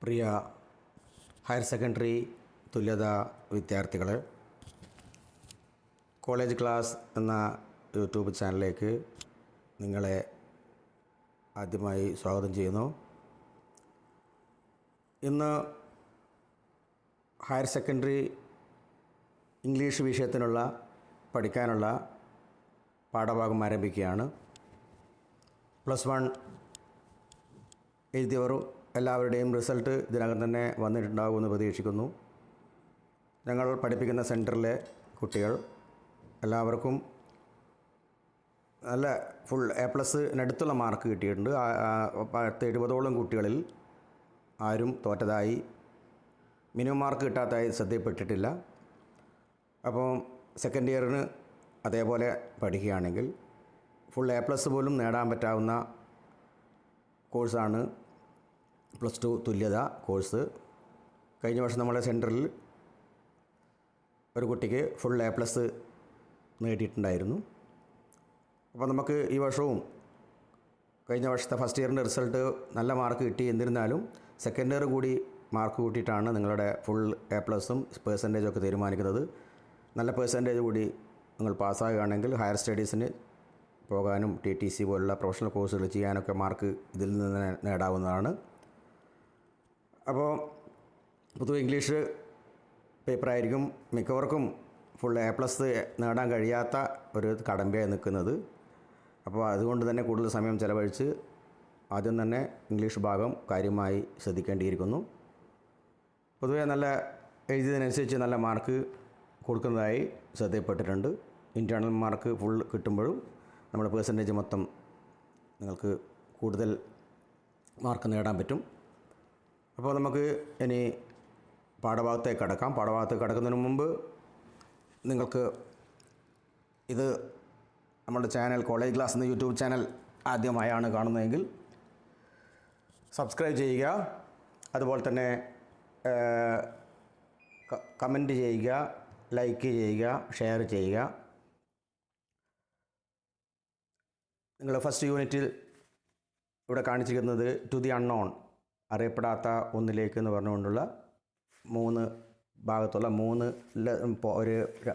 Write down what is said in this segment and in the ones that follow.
പ്രിയ higher secondary തുല്യതാ വിദ്യാർത്ഥികളെ, college class എന്ന യൂട്യൂബ് ചാനലിലേക്ക് നിങ്ങളെ ആദ്യമായി സ്വാഗതം ചെയ്യുന്നു. ഇന്ന് ഹയർ സെക്കൻഡറി ഇംഗ്ലീഷ് വിഷയത്തിനുള്ള പഠിക്കാനുള്ള പാഠഭാഗം ആരംഭിക്കുകയാണ്. +1 എഴുതിയവർ എല്ലാവരുടെയും റിസൾട്ട് ഇതിനകം തന്നെ വന്നിട്ടുണ്ടാകുമെന്ന് പ്രതീക്ഷിക്കുന്നു. ഞങ്ങൾ പഠിപ്പിക്കുന്ന സെൻറ്ററിലെ കുട്ടികൾ എല്ലാവർക്കും നല്ല ഫുൾ A+-നടുത്തുള്ള മാർക്ക് കിട്ടിയിട്ടുണ്ട്. 70ഓളം കുട്ടികളിൽ ആരും തോറ്റതായി, മിനിമം മാർക്ക് കിട്ടാത്തതായി ശ്രദ്ധയിൽപ്പെട്ടിട്ടില്ല. അപ്പോൾ സെക്കൻഡ് ഇയറിന് അതേപോലെ പഠിക്കുകയാണെങ്കിൽ ഫുൾ A+ പോലും നേടാൻ പറ്റാവുന്ന കോഴ്സാണ് +2 തുല്യത കോഴ്സ്. കഴിഞ്ഞ വർഷം നമ്മുടെ സെൻറ്ററിൽ ഒരു കുട്ടിക്ക് ഫുൾ A+ നേടിയിട്ടുണ്ടായിരുന്നു. അപ്പോൾ നമുക്ക് ഈ വർഷവും കഴിഞ്ഞ വർഷത്തെ ഫസ്റ്റ് ഇയറിൻ്റെ റിസൾട്ട് നല്ല മാർക്ക് കിട്ടി. എന്നിരുന്നാലും സെക്കൻഡ് ഇയർ കൂടി മാർക്ക് കൂട്ടിയിട്ടാണ് നിങ്ങളുടെ ഫുൾ A+ഉം പെർസെൻറ്റേജൊക്കെ തീരുമാനിക്കുന്നത്. നല്ല പെർസെൻറ്റേജ് കൂടി നിങ്ങൾ പാസ്സാകുകയാണെങ്കിൽ ഹയർ സ്റ്റഡീസിന് പോകാനും TTC പോലുള്ള പ്രൊഫഷണൽ കോഴ്സുകൾ ചെയ്യാനൊക്കെ മാർക്ക് ഇതിൽ നിന്ന് നേടാവുന്നതാണ്. അപ്പോൾ പൊതുവെ ഇംഗ്ലീഷ് പേപ്പറായിരിക്കും മിക്കവർക്കും ഫുൾ A+ നേടാൻ കഴിയാത്ത ഒരു കടമ്പയായി നിൽക്കുന്നത്. അപ്പോൾ അതുകൊണ്ട് തന്നെ കൂടുതൽ സമയം ചിലവഴിച്ച് ആദ്യം തന്നെ ഇംഗ്ലീഷ് ഭാഗം കാര്യമായി ശ്രദ്ധിക്കേണ്ടിയിരിക്കുന്നു. പൊതുവെ നല്ല എഴുതിയതിനനുസരിച്ച് നല്ല മാർക്ക് കൊടുക്കുന്നതായി ശ്രദ്ധയിൽപ്പെട്ടിട്ടുണ്ട്. ഇൻറ്റേർണൽ മാർക്ക് ഫുൾ കിട്ടുമ്പോഴും നമ്മുടെ പെർസെൻറ്റേജ് മൊത്തം നിങ്ങൾക്ക് കൂടുതൽ മാർക്ക് നേടാൻ പറ്റും. അപ്പോൾ നമുക്ക് ഇനി പാഠഭാഗത്തേക്ക് കടക്കാം. പാഠഭാഗത്തേക്ക് കടക്കുന്നതിന് മുമ്പ് നിങ്ങൾക്ക് ഇത് നമ്മുടെ ചാനൽ കോളേജ് ക്ലാസ് എന്ന യൂട്യൂബ് ചാനൽ ആദ്യമായാണ് കാണുന്നതെങ്കിൽ സബ്സ്ക്രൈബ് ചെയ്യുക. അതുപോലെ തന്നെ കമൻറ്റ് ചെയ്യുക, ലൈക്ക് ചെയ്യുക, ഷെയർ ചെയ്യുക. നിങ്ങൾ ഫസ്റ്റ് യൂണിറ്റിൽ ഇവിടെ കാണിച്ചിരിക്കുന്നത് ടു ദി അൺനോൺ, അറിയപ്പെടാത്ത ഒന്നിലേക്ക് എന്ന് പറഞ്ഞുകൊണ്ടുള്ള 3 ഭാഗത്തുള്ള 3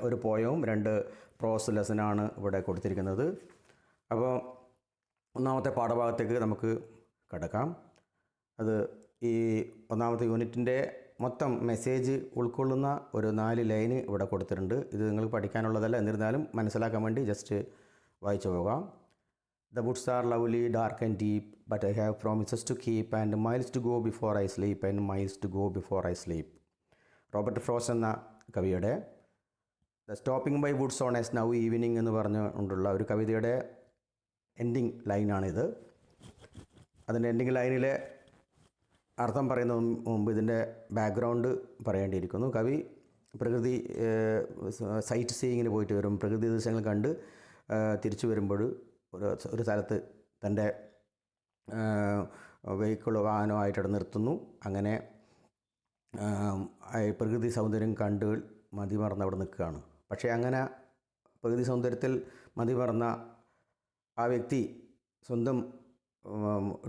ഒരു പോയവും 2 പ്രോസ് ലെസനാണ് ഇവിടെ കൊടുത്തിരിക്കുന്നത്. അപ്പോൾ ഒന്നാമത്തെ പാഠഭാഗത്തേക്ക് നമുക്ക് കടക്കാം. അത് ഈ ഒന്നാമത്തെ യൂണിറ്റിൻ്റെ മൊത്തം മെസ്സേജ് ഉൾക്കൊള്ളുന്ന ഒരു 4 ലൈന് ഇവിടെ കൊടുത്തിട്ടുണ്ട്. ഇത് നിങ്ങൾക്ക് പഠിക്കാനുള്ളതല്ല, എന്നിരുന്നാലും മനസ്സിലാക്കാൻ വേണ്ടി ജസ്റ്റ് വായിച്ചു പോകാം. The woods are lovely, dark and deep, but I have promises to keep and miles to go before I sleep and miles to go before I sleep. Robert Frost എന്ന കവിയുടെ the stopping by woods on a snow evening എന്ന് പറഞ്ഞുകൊണ്ടുള്ള ഒരു കവിതയുടെ ending ലൈനാണിത്. അതിൻ്റെ ending ലൈനിലെ അർത്ഥം പറയുന്നതിന് മുമ്പ് ഇതിൻ്റെ ബാക്ക്ഗ്രൗണ്ട് പറയേണ്ടിയിരിക്കുന്നു. കവി പ്രകൃതി സൈറ്റ് സീയിങ്ങിന് പോയിട്ട് വരും. പ്രകൃതി ദൃശ്യങ്ങൾ കണ്ട് തിരിച്ചു വരുമ്പോൾ ഒരു സ്ഥലത്ത് തൻ്റെ വാഹനമായിട്ട് നിർത്തുന്നു. അങ്ങനെ പ്രകൃതി സൗന്ദര്യം കണ്ട് മതിമറന്ന് അവിടെ നിൽക്കുകയാണ്. പക്ഷേ അങ്ങനെ പ്രകൃതി സൗന്ദര്യത്തിൽ മതിമറന്ന ആ വ്യക്തി സ്വന്തം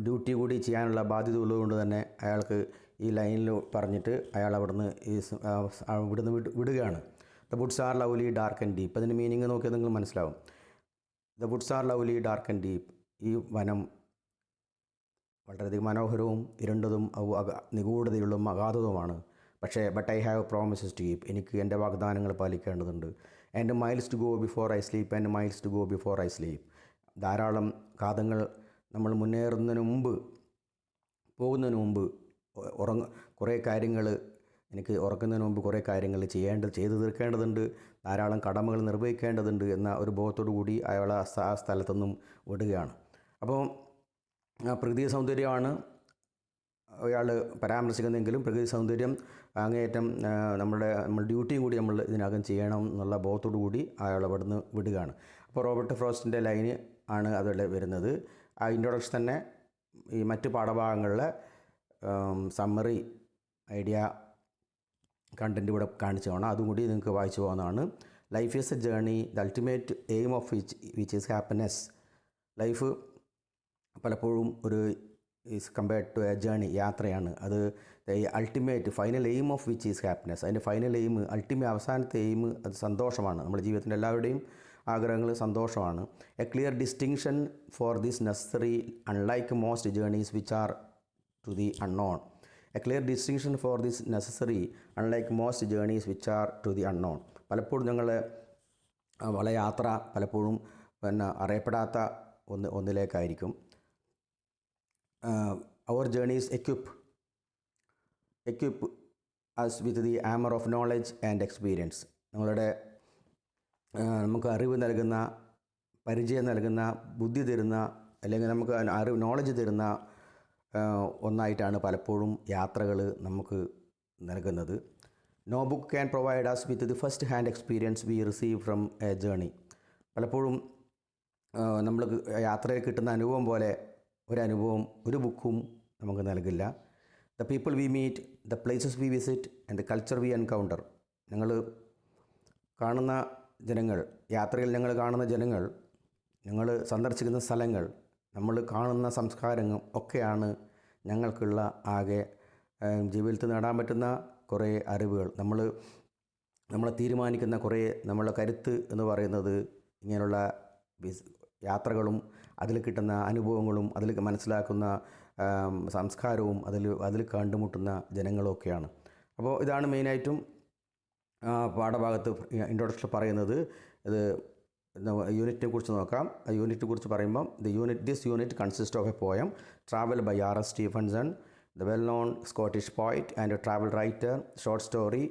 ഡ്യൂട്ടി കൂടി ചെയ്യാനുള്ള ബാധ്യത ഉള്ളതുകൊണ്ട് തന്നെ അയാൾക്ക് ഈ ലൈനിൽ പറഞ്ഞിട്ട് അയാൾ ഇവിടുന്ന് വിടുകയാണ്. The woods are lovely dark and deep. അതിൻ്റെ മീനിങ് നോക്കിയാൽ നിങ്ങൾ മനസ്സിലാവും. The woods are lovely dark and deep. ഈ വനം വളരെയധികം മനോഹരവും ഇരുണ്ടതും നിഗൂഢതയുള്ളതും അഗാധവുമാണ്. പക്ഷേ but I have promises to keep. എനിക്ക് എൻ്റെ വാഗ്ദാനങ്ങൾ പാലിക്കേണ്ടതുണ്ട്. And miles to go before I sleep and miles to go before I sleep. ധാരാളം കാതങ്ങൾ നമ്മൾ മുന്നേറുന്നതിന് മുമ്പ്, പോകുന്നതിന് മുമ്പ് കുറേ കാര്യങ്ങൾ എനിക്ക് ഉറക്കുന്നതിന് മുമ്പ് കുറേ കാര്യങ്ങൾ ചെയ്തു തീർക്കേണ്ടതുണ്ട്, ധാരാളം കടമകൾ നിർവഹിക്കേണ്ടതുണ്ട് എന്ന ഒരു ബോധത്തോടു കൂടി അയാൾ ആ സ്ഥലത്തുനിന്നും വിടുകയാണ്. അപ്പോൾ പ്രകൃതി സൗന്ദര്യമാണ് അയാൾ പരാമർശിക്കുന്നതെങ്കിലും പ്രകൃതി സൗന്ദര്യം അങ്ങേയറ്റം നമ്മൾ ഡ്യൂട്ടിയും കൂടി നമ്മൾ ഇതിനകം ചെയ്യണം എന്നുള്ള ബോധത്തോടു കൂടി അയാൾ അവിടുന്ന് വിടുകയാണ്. അപ്പോൾ റോബർട്ട് ഫ്രോസ്റ്റിൻ്റെ ലൈന് ആണ് അതിൽ വരുന്നത്. ആ ഇൻട്രൊഡക്ഷൻ തന്നെ ഈ മറ്റ് പാഠഭാഗങ്ങളിലെ സമ്മറി ഐഡിയ കണ്ടൻറ്റ് ഇവിടെ കാണിച്ചു വേണം. അതും കൂടി നിങ്ങൾക്ക് വായിച്ചു പോകുന്നതാണ്. Life is a journey, the ultimate aim of which is happiness. Life പലപ്പോഴും ഒരു is compared to a journey, യാത്രയാണ്. അത് ultimate final aim of which is happiness. അതിൻ്റെ ഫൈനൽ എയിം, അവസാനത്തെ എയിം അത് സന്തോഷമാണ്. നമ്മുടെ ജീവിതത്തിൻ്റെ എല്ലാവരുടെയും ആഗ്രഹങ്ങൾ സന്തോഷമാണ്. A clear distinction for this necessary unlike most journeys which are to the unknown. A clear distinction for this necessary unlike most journeys which are to the unknown. പലപ്പോഴും ഞങ്ങൾ വളരെ യാത്ര പലപ്പോഴും അറിയപ്പെടാത്ത ഒന്നിലേക്കായിരിക്കും. അവർ journeys equip us with the armour of knowledge and experience. നമുക്ക് അറിവ് നൽകുന്ന, പരിചയം നൽകുന്ന, ബുദ്ധി തരുന്ന, അല്ലെങ്കിൽ നമുക്ക് നോളജ് തരുന്ന ഒന്നായിട്ടാണ് പലപ്പോഴും യാത്രകൾ നമുക്ക് നൽകുന്നത്. No book can provide us with the first hand experience we receive from a journey. പലപ്പോഴും നമ്മൾ യാത്രയിൽ കിട്ടുന്ന അനുഭവം പോലെ ഒരു ബുക്കും നമുക്ക് നൽകില്ല. The people we meet, the places we visit and the culture we encounter. ഞങ്ങൾ കാണുന്ന ജനങ്ങൾ, യാത്രയിൽ ഞങ്ങൾ കാണുന്ന ജനങ്ങൾ, ഞങ്ങൾ സന്ദർശിക്കുന്ന സ്ഥലങ്ങൾ, നമ്മൾ കാണുന്ന സംസ്കാരങ്ങൾ ഒക്കെയാണ് ഞങ്ങൾക്കുള്ള ആകെ ജീവിതത്തിൽ നേടാൻ പറ്റുന്ന കുറേ അറിവുകൾ. നമ്മളെ തീരുമാനിക്കുന്ന കുറേ നമ്മളുടെ കരുത്ത് എന്ന് പറയുന്നത് ഇങ്ങനെയുള്ള യാത്രകളും അതിൽ കിട്ടുന്ന അനുഭവങ്ങളും അതിൽ മനസ്സിലാക്കുന്ന സംസ്കാരവും അതിൽ കണ്ടുമുട്ടുന്ന ജനങ്ങളുമൊക്കെയാണ്. അപ്പോൾ ഇതാണ് മെയിനായിട്ടും പാഠഭാഗത്ത് ഇൻട്രൊഡക്ഷനിൽ പറയുന്നത്. ഇത് യൂണിറ്റിനെ കുറിച്ച് നോക്കാം. യൂണിറ്റിനെ കുറിച്ച് പറയുമ്പം this unit consist of a poem travel by R S Stephenson, the well-known Scottish poet and a travel writer. Short story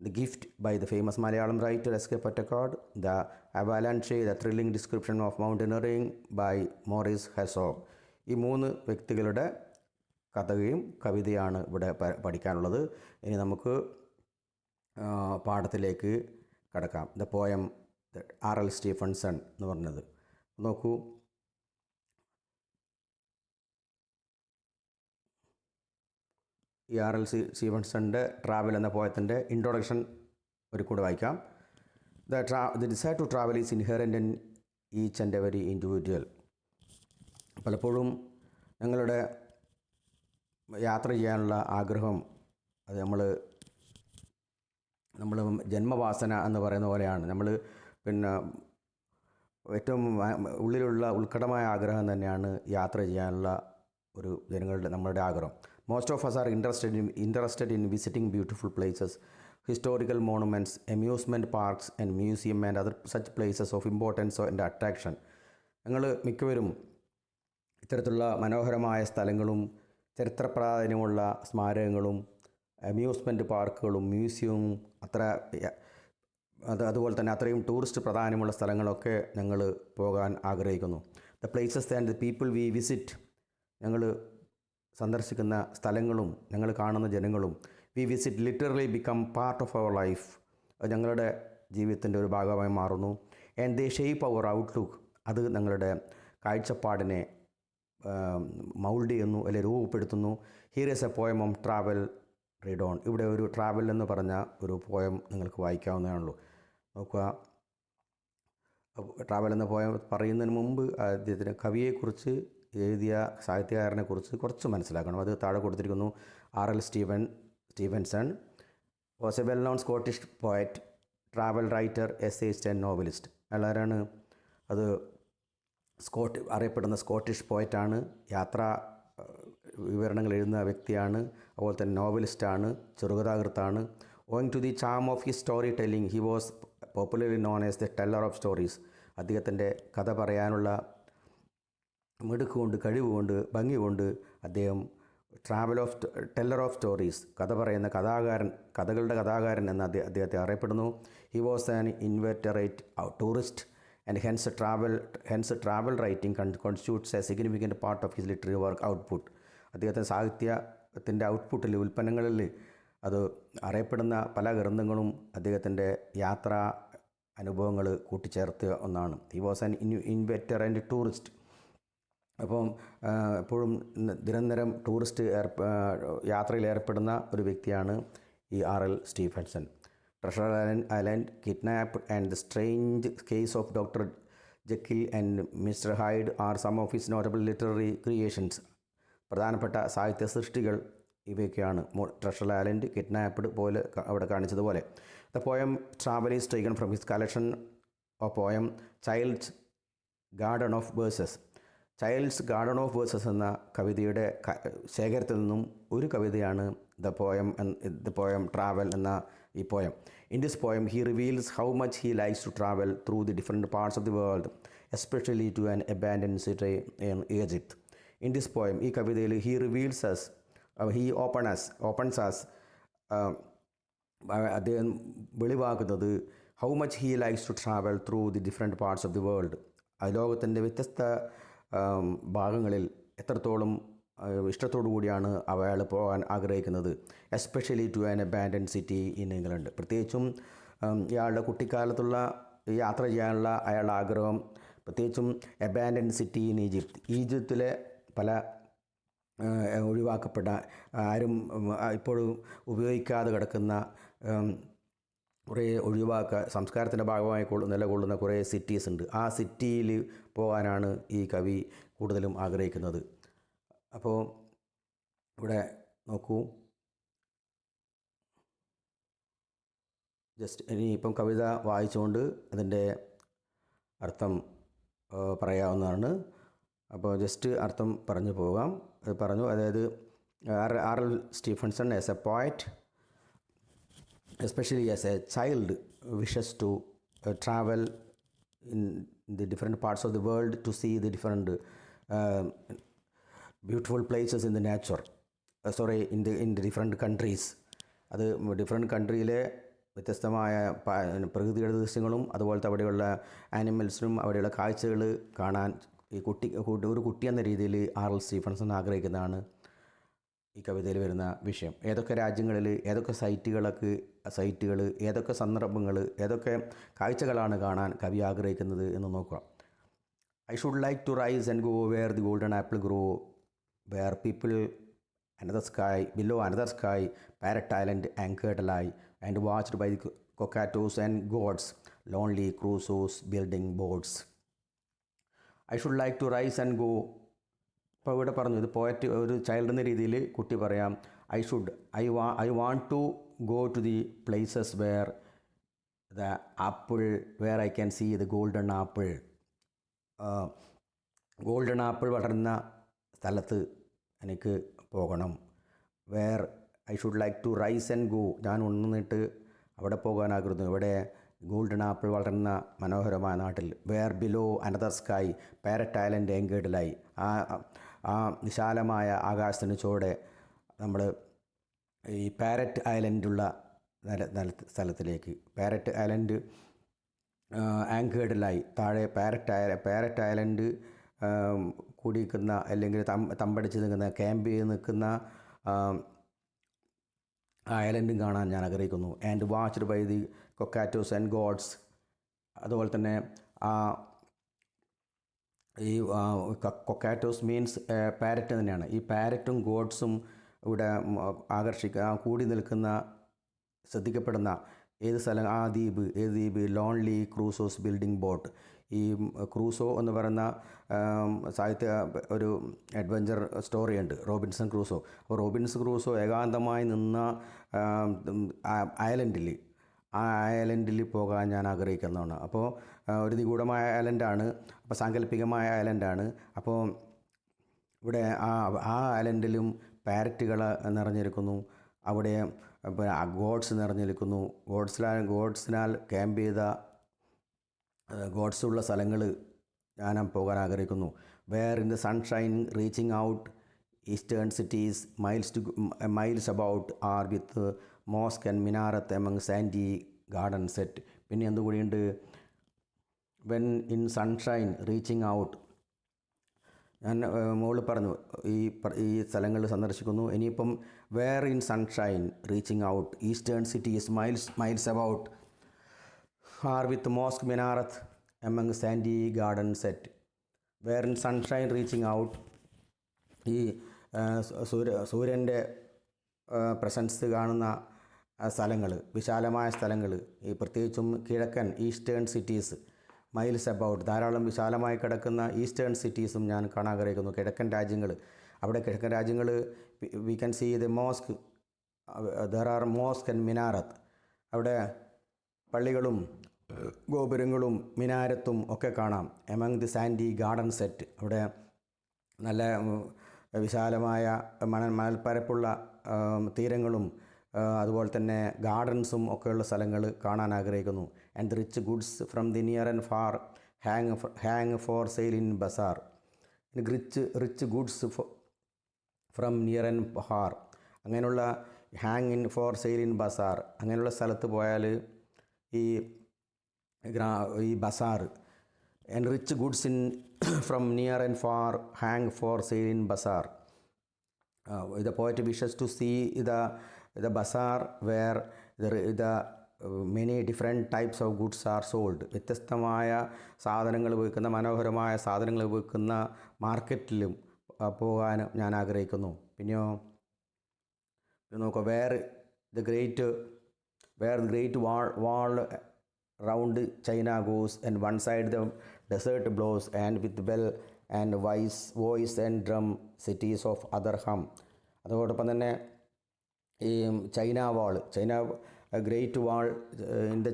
The Gift by the famous Malayalam writer S.K. Pottekad. The Avalanche, the thrilling description of mountaineering by Maurice Herzog. ഈ 3 വ്യക്തികളുടെ കഥയും കവിതയാണ് ഇവിടെ പഠിക്കാനുള്ളത്. ഇനി നമുക്ക് പാഠത്തിലേക്ക് കടക്കാം. The poem ആർ.എൽ. Stephenson എന്ന് പറഞ്ഞത് നോക്കൂ. ഈ ആർ.എൽ. സ്റ്റീഫൻസണിൻ്റെ ട്രാവൽ എന്ന പോയത്തിൻ്റെ ഇൻട്രൊഡക്ഷൻ ഒരു കൂടെ വായിക്കാം. The desire to travel is inherent in each and every individual. പലപ്പോഴും ഞങ്ങളുടെ യാത്ര ചെയ്യാനുള്ള ആഗ്രഹം അത് നമ്മൾ ജന്മവാസന എന്ന് പറയുന്ന പോലെയാണ്. നമ്മൾ ഏറ്റവും ഉള്ളിലുള്ള ഉത്കടമായ ആഗ്രഹം തന്നെയാണ് യാത്ര ചെയ്യാനുള്ള നമ്മളുടെ ആഗ്രഹം. Most of us are interested in visiting beautiful places, historical monuments, amusement parks and museum and other such places of importance and attraction. ഞങ്ങൾ മിക്കവരും ഇത്തരത്തിലുള്ള മനോഹരമായ സ്ഥലങ്ങളും ചരിത്ര പ്രാധാന്യമുള്ള സ്മാരകങ്ങളും അമ്യൂസ്മെൻറ്റ് പാർക്കുകളും മ്യൂസിയവും അതുപോലെ തന്നെ അത്രയും ടൂറിസ്റ്റ് പ്രാധാന്യമുള്ള സ്ഥലങ്ങളൊക്കെ ഞങ്ങൾ പോകാൻ ആഗ്രഹിക്കുന്നു. The places and the people we visit, ഞങ്ങൾ സന്ദർശിക്കുന്ന സ്ഥലങ്ങളും ഞങ്ങൾ കാണുന്ന ജനങ്ങളും we visit literally become part of our life. അത് ഞങ്ങളുടെ ജീവിതത്തിൻ്റെ ഒരു ഭാഗമായി മാറുന്നു. And they shape our outlook, അത് ഞങ്ങളുടെ കാഴ്ചപ്പാടിനെ മൗൾഡ് ചെയ്യുന്നു, അല്ലെങ്കിൽ രൂപപ്പെടുത്തുന്നു. Here is a poem on travel read on. ഇവിടെ ഒരു ട്രാവൽ എന്ന് പറഞ്ഞ ഒരു പോയം നിങ്ങൾക്ക് വായിക്കാവുന്നതാണല്ലോ. നോക്കുക, ട്രാവൽ എന്ന പോയം പറയുന്നതിന് മുമ്പ് അദ്ദേഹത്തിന് കവിയെക്കുറിച്ച്, എഴുതിയ സാഹിത്യകാരനെക്കുറിച്ച് കുറച്ച് മനസ്സിലാക്കണം. അത് താഴെ കൊടുത്തിരിക്കുന്നു. R L. Stevenson was a well known Scottish poet, travel writer, essayist and novelist. അയാളാരാണ്? അത് അറിയപ്പെടുന്ന സ്കോട്ടിഷ് പോയറ്റാണ്, യാത്രാ വിവരണങ്ങൾ എഴുതുന്ന വ്യക്തിയാണ്, അതുപോലെ തന്നെ നോവലിസ്റ്റാണ്, ചെറുകഥാകൃത്താണ്. Owing to the charm of his story telling he was popularly known as the teller of stories. അദ്ദേഹത്തിൻ്റെ കഥ പറയാനുള്ള മിടുക്കുകൊണ്ട്, കഴിവുകൊണ്ട്, ഭംഗി കൊണ്ട് അദ്ദേഹം ടെല്ലർ ഓഫ് സ്റ്റോറീസ്, കഥ പറയുന്ന കഥകളുടെ കഥാകാരൻ എന്ന് അദ്ദേഹത്തെ അറിയപ്പെടുന്നു. He was an inveterate tourist and hence travel writing constitutes A significant part of his literary work output. അദ്ദേഹത്തെ സാഹിത്യത്തിൻ്റെ ഔട്ട്പുട്ടിൽ, ഉൽപ്പന്നങ്ങളിൽ അത് അറിയപ്പെടുന്ന പല ഗ്രന്ഥങ്ങളും അദ്ദേഹത്തിൻ്റെ യാത്രാ അനുഭവങ്ങൾ കൂട്ടിച്ചേർത്ത ഒന്നാണ്. He was an inveterate tourist. അപ്പം എപ്പോഴും നിരന്തരം യാത്രയിൽ ഏർപ്പെടുന്ന ഒരു വ്യക്തിയാണ് ഈ R L. Stevenson. Treasure Island, Kidnapped and the Strange Case of Doctor Jekyll and Mister Hyde are some of his notable literary creations. പ്രധാനപ്പെട്ട സാഹിത്യ സൃഷ്ടികൾ ഇവയൊക്കെയാണ്. ട്രഷർ ഐലൻഡ്, കിഡ്നാപ്പ്ഡ് പോലെ അവിടെ കാണിച്ചതുപോലെ. The poem travel is taken from his collection of poem child's garden of versus. Child's garden of versus എന്ന കവിതയുടെ ശേഖരത്തിൽ നിന്നും ഒരു കവിതയാണ് ദ പോയം ട്രാവൽ എന്ന ഈ poem. In this poem he reveals how much he likes to travel through the different parts of the world, especially to an abandoned city in Egypt. In this poem, ഈ കവിതയിൽ he reveals us, he opens us, അദ്ദേഹം വെളിവാക്കുന്നത് how much he likes to travel through the different parts of the world, ലോകത്തിൻ്റെ വ്യത്യസ്ത ഭാഗങ്ങളിൽ എത്രത്തോളം ഇഷ്ടത്തോടു കൂടിയാണ് അയാൾ പോകാൻ ആഗ്രഹിക്കുന്നത്. Especially to an abandoned city in England. പ്രത്യേകിച്ചും ഇയാളുടെ കുട്ടിക്കാലത്തുള്ള യാത്ര ചെയ്യാനുള്ള അയാളുടെ ആഗ്രഹം, പ്രത്യേകിച്ചും അബാൻഡൻ സിറ്റി ഇൻ ഈജിപ്തിലെ പല ഒഴിവാക്കപ്പെട്ട, ആരും ഇപ്പോഴും ഉപയോഗിക്കാതെ കിടക്കുന്ന കുറേ സംസ്കാരത്തിൻ്റെ ഭാഗമായി നിലകൊള്ളുന്ന കുറേ സിറ്റീസ് ഉണ്ട്. ആ സിറ്റിയിൽ പോകാനാണ് ഈ കവി കൂടുതലും ആഗ്രഹിക്കുന്നത്. അപ്പോൾ ഇവിടെ നോക്കൂ, ജസ്റ്റ് ഇനിയിപ്പം കവിത വായിച്ചുകൊണ്ട് അതിൻ്റെ അർത്ഥം പറയാവുന്നതാണ്. അപ്പോൾ ജസ്റ്റ് അർത്ഥം പറഞ്ഞു പോകാം. അതായത് R L. Stevenson as a poet, especially as a child, wishes to travel in the different parts of the world to see the different beautiful places in the nature, in the different countries. അത് different കൺട്രിയിലെ വ്യത്യസ്തമായ പ്രകൃതിയുടെ ദൃശ്യങ്ങളും അതുപോലത്തെ അവിടെയുള്ള ആനിമൽസിനും അവിടെയുള്ള കാഴ്ചകൾ കാണാൻ ഒരു കുട്ടി എന്ന രീതിയിൽ ആർ.എൽ. സ്റ്റീഫൻസൺ ആഗ്രഹിക്കുന്നതാണ് ഈ കവിതയിൽ വരുന്ന വിഷയം. ഏതൊക്കെ രാജ്യങ്ങളിൽ ഏതൊക്കെ സൈറ്റുകൾ, ഏതൊക്കെ സന്ദർഭങ്ങൾ, ഏതൊക്കെ കാഴ്ചകളാണ് കാണാൻ കവി ആഗ്രഹിക്കുന്നത് എന്ന് നോക്കുക. I should like to rise and go where the golden apple grow, where people below another sky, parrot island anchored lie, and watched by the cockatoos and goats, lonely crusoes building boats. I should like to rise and go. ഇപ്പോൾ ഇവിടെ പറഞ്ഞു, ഇത് poet ഒരു child എന്ന രീതിയിൽ കുട്ടി പറയാം, I want to go to the places where the apple, where I can see the golden apple. Golden apple വളരുന്ന സ്ഥലത്ത് എനിക്ക് പോകണം. Where I should like to rise and go, ഞാൻ ഉണർന്നിട്ട് അവിടെ പോകാൻ ആഗ്രഹിക്കുന്നു. ഇവിടെ ഗോൾഡൻ ആപ്പിൾ വളരുന്ന മനോഹരമായ നാട്ടിൽ. Where below another sky, parrot island എൻഗേർഡിലായി, ആ വിശാലമായ ആകാശത്തിന് ചുവടെ നമ്മൾ ഈ പാരറ്റ് ഐലൻഡുള്ള സ്ഥലത്തിലേക്ക്, പാരറ്റ് ഐലൻഡ് ആങ്കേർഡിലായി, താഴെ പാരറ്റ് ഐലൻഡ് കൂടിയിരിക്കുന്ന അല്ലെങ്കിൽ തമ്പടിച്ച് നിൽക്കുന്ന, ക്യാമ്പ് ചെയ്ത് നിൽക്കുന്ന ഐലൻഡും കാണാൻ ഞാൻ ആഗ്രഹിക്കുന്നു. And watched by the cockatoos and goats. അതുപോലെ തന്നെ ഈ കൊക്കാറ്റോസ് മീൻസ് പാരറ്റ് തന്നെയാണ്. ഈ പാരറ്റും ഗോഡ്സും ഇവിടെ കൂടി നിൽക്കുന്ന, ശ്രദ്ധിക്കപ്പെടുന്ന ഏത് സ്ഥലം, ഏത് ദ്വീപ്, ലോൺലി ക്രൂസോസ് ബിൽഡിംഗ് ബോട്ട്. ഈ ക്രൂസോ എന്ന് പറയുന്ന ഒരു അഡ്വഞ്ചർ സ്റ്റോറിയുണ്ട്, റോബിൻസൺ ക്രൂസോ. അപ്പോൾ റോബിൻസൺ ക്രൂസോ ഏകാന്തമായി നിന്ന ഐലൻഡിൽ പോകാൻ ഞാൻ ആഗ്രഹിക്കുന്നതാണ്. അപ്പോൾ ഒരു നിഗൂഢമായ ഐലൻഡാണ്, അപ്പോൾ സാങ്കല്പികമായ ഐലൻഡാണ്. അപ്പോൾ ഇവിടെ ആ ഐലൻഡിലും പാരറ്റുകൾ നിറഞ്ഞിരിക്കുന്നു, അവിടെ ഗോഡ്സ് നിറഞ്ഞിരിക്കുന്നു. ഗോഡ്സിനാൽ ക്യാമ്പ് ചെയ്ത ഗോഡ്സുള്ള സ്ഥലങ്ങൾ ഞാൻ പോകാൻ ആഗ്രഹിക്കുന്നു. Where in the sunshine reaching out eastern cities miles about are with mosque and minaret among sandy garden set. പിന്നെ എന്തുകൂടിയുണ്ട്, when in sunshine reaching out, ഞാൻ മുകളിൽ പറഞ്ഞു ഈ സ്ഥലങ്ങൾ സന്ദർശിക്കുന്നു. ഇനിയിപ്പം where in sunshine reaching out eastern cities miles about are with mosque minaret among sandy garden set. Where in sunshine reaching out, ഈ സൂര്യൻ്റെ പ്രസൻസ് കാണുന്ന സ്ഥലങ്ങൾ, വിശാലമായ സ്ഥലങ്ങൾ, ഈ പ്രത്യേകിച്ചും കിഴക്കൻ ഈസ്റ്റേൺ സിറ്റീസ് മൈൽസ് അബൌട്ട്, ധാരാളം വിശാലമായി കിടക്കുന്ന ഈസ്റ്റേൺ സിറ്റീസും ഞാൻ കാണാൻ ആഗ്രഹിക്കുന്നു, കിഴക്കൻ രാജ്യങ്ങൾ. അവിടെ കിഴക്കൻ രാജ്യങ്ങൾ we can see the mosque, there are mosque and minaret. അവിടെ പള്ളികളും ഗോപുരങ്ങളും മിനാരത്തും ഒക്കെ കാണാം. Among the sandy garden set, അവിടെ നല്ല വിശാലമായ മണൽപ്പരപ്പുള്ള തീരങ്ങളും അതുപോലെ തന്നെ ഗാർഡൻസും ഒക്കെയുള്ള സ്ഥലങ്ങൾ കാണാൻ ആഗ്രഹിക്കുന്നു. And the rich goods from the near and far hang for sale in bazaar. Rich goods from near and far, അങ്ങനെയുള്ള hang in for sale in bazaar, അങ്ങനെയുള്ള സ്ഥലത്ത് പോയാൽ ഈ ബസാർ. And rich goods in from near and far hang for sale in bazaar. The poet wishes to see the bazaar where the many different types of goods are sold. വ്യത്യസ്തമായ സാധനങ്ങൾ വിൽക്കുന്ന, മനോഹരമായ സാധനങ്ങൾ വിൽക്കുന്ന മാർക്കറ്റിലും പോകാൻ ഞാൻ ആഗ്രഹിക്കുന്നു. പിന്നെയോ നോക്കുക, where the great wall round China goes and one side the desert blows and with bell and voice and drum cities of other half. അതോടൊപ്പം തന്നെ ഈ China great wall in the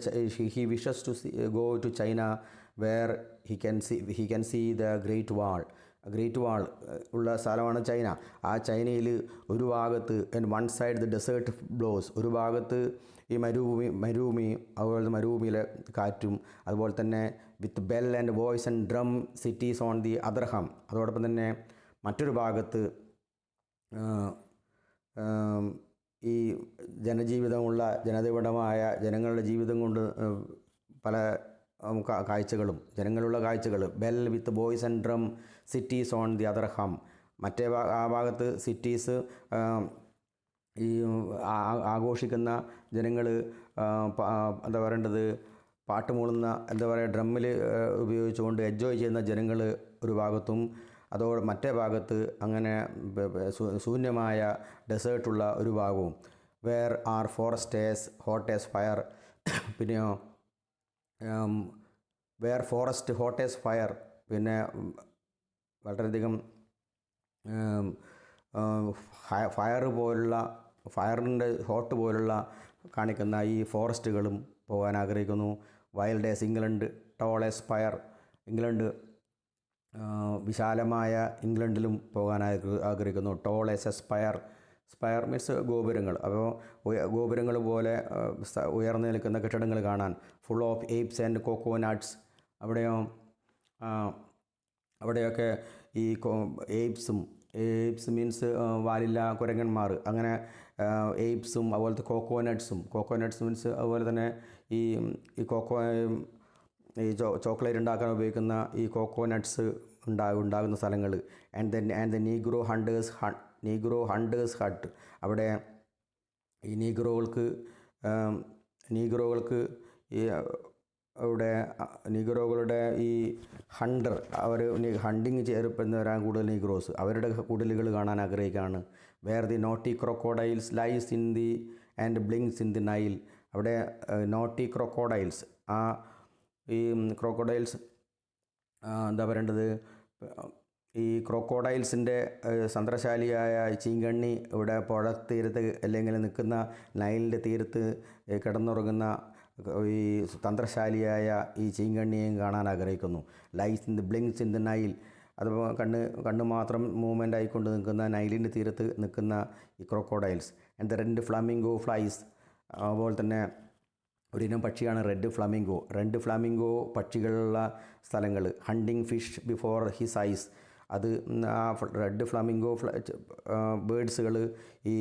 he wishes to go to China where he can see the great wall ഉള്ള സ്ഥലമാണ് China. ആ ചൈനയിൽ ഒരു ഭാഗത്ത് and one side the desert blows, ഒരു ഭാഗത്ത് ഈ മരുഭൂമി അതുപോലെ മരുഭൂമിയിലെ കാറ്റും, അതുപോലെ തന്നെ വിത്ത് bell and voice and drum cities on the other half. അതോടൊപ്പം തന്നെ മറ്റൊരു ഭാഗത്ത് ഈ ജനജീവിതമായ ജനങ്ങളുടെ ജീവിതം കൊണ്ട് പല ജനങ്ങളുള്ള കാഴ്ചകൾ. Bell with voice and drum cities on the other half. ആ ഭാഗത്ത് സിറ്റീസ്, ഈ ആഘോഷിക്കുന്ന ജനങ്ങൾ, എന്താ പറയേണ്ടത്, പാട്ട് മൂളുന്ന, എന്താ പറയുക, ഡ്രമ്മിൽ ഉപയോഗിച്ചുകൊണ്ട് എൻജോയ് ചെയ്യുന്ന ജനങ്ങൾ ഒരു ഭാഗത്തും, മറ്റേ ഭാഗത്ത് അങ്ങനെ ശൂന്യമായ ഡെസേർട്ടുള്ള ഒരു ഭാഗവും. Where are forest hot as fire. പിന്നെയോ where forest hot as fire, പിന്നെ വളരെയധികം ഫയറിൻ്റെ ഹോട്ട് പോലുള്ള കാണിക്കുന്ന ഈ ഫോറസ്റ്റുകളും പോകാൻ ആഗ്രഹിക്കുന്നു. Wild as England tall as spire. വിശാലമായ ഇംഗ്ലണ്ടിലും പോകാൻ ആഗ്രഹിക്കുന്നു. Tall as a spire means ഗോപുരങ്ങൾ. അപ്പോൾ ഗോപുരങ്ങൾ പോലെ ഉയർന്നു നിൽക്കുന്ന കെട്ടിടങ്ങൾ കാണാൻ. Full of apes and coconuts. അവിടെയൊക്കെ ഈ എയ്പ്സ് മീൻസ് വാലില്ല കുരങ്ങന്മാർ, അങ്ങനെ എയ്പ്സും അതുപോലത്തെ കോക്കോനട്ട്സ് മീൻസ് അതുപോലെ തന്നെ ഈ ചോക്ലേറ്റ് ഉണ്ടാക്കാൻ ഉപയോഗിക്കുന്ന ഈ കോക്കോനട്ട്സ് ഉണ്ടാകുന്ന സ്ഥലങ്ങൾ. And the negro hunters hut. അവിടെ ഈ നീഗ്രോകളുടെ ഈ ഹണ്ടിങ് ചേർപ്പെടുന്നവരാണ് കൂടുതൽ നീഗ്രോസ്. അവരുടെ കുടിലുകൾ കാണാൻ ആഗ്രഹിക്കുകയാണ്. Where the naughty crocodiles lies in the and blinks in the Nile. അവിടെ നോട്ടി ക്രോക്കോഡൈൽസ്, ഈ ക്രോക്കോഡൈൽസ് എന്താ പറയേണ്ടത്, ഈ ക്രോക്കോഡൈൽസിൻ്റെ തന്ത്രശാലിയായ ചീങ്കണ്ണി ഇവിടെ പുഴത്തീരത്ത് അല്ലെങ്കിൽ നിൽക്കുന്ന നൈലിൻ്റെ തീരത്ത് കിടന്നുറങ്ങുന്ന ഈ തന്ത്രശാലിയായ ഈ ചീങ്കണ്ണിയെയും കാണാൻ ആഗ്രഹിക്കുന്നു. Lies in the blinks in the Nile. അതുപോലെ കണ്ണ് മാത്രം മൂവ്മെൻ്റ് ആയിക്കൊണ്ട് നിൽക്കുന്ന നൈലിൻ്റെ തീരത്ത് നിൽക്കുന്ന ഈ ക്രോക്കോഡൈൽസ്. And the red flamingo flies. അതുപോലെ തന്നെ ഒരിനം പക്ഷിയാണ് റെഡ് ഫ്ലാമിംഗോ പക്ഷികളുള്ള സ്ഥലങ്ങൾ. Hunting fish before his eyes. അത് ആ റെഡ് ഫ്ലാമിംഗോ ബേഡ്സുകൾ ഈ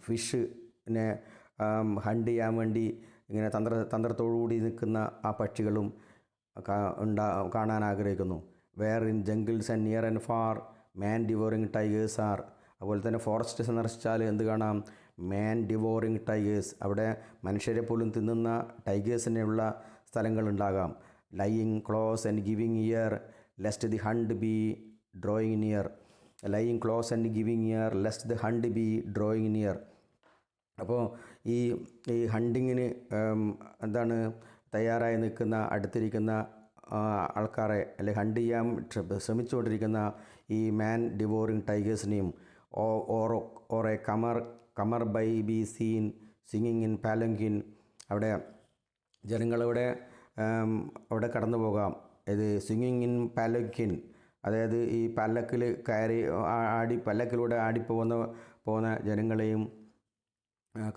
ഫിഷിനെ ഹണ്ട് ചെയ്യാൻ വേണ്ടി ഇങ്ങനെ തന്ത്രത്തോടുകൂടി നിൽക്കുന്ന ആ പക്ഷികളും കാണാൻ ആഗ്രഹിക്കുന്നു. Where in jungles and near and far man devouring tigers are. അതുപോലെ തന്നെ ഫോറസ്റ്റ് സന്ദർശിച്ചാൽ എന്ത് കാണാം? Man devouring tigers. അവിടെ മനുഷ്യരെ പോലും തിന്നുന്ന ടൈഗേഴ്സിനുള്ള സ്ഥലങ്ങളുണ്ടാകാം. Lying close and giving ear lest the hunt be drawing near. Lying close and giving ear lest the hunt be drawing near. അപ്പോൾ ഈ ഹണ്ടിങ്ങിന് തയ്യാറായി നിൽക്കുന്ന അടുത്തിരിക്കുന്ന ആൾക്കാരെ അല്ലെങ്കിൽ ഹണ്ട് ചെയ്യാൻ ശ്രമിച്ചുകൊണ്ടിരിക്കുന്ന ഈ മാൻ ഡിവോറിങ് ടൈഗേഴ്സിനെയും or a comer by be seen singing in palanquin, അവിടെ ജനങ്ങളിവിടെ അവിടെ കടന്നു പോകാം. ഇത് സിംഗിങ് ഇൻ പാലങ്കിൻ, അതായത് ഈ പല്ലക്കിൽ കയറി പല്ലക്കിലൂടെ പോകുന്ന ജനങ്ങളെയും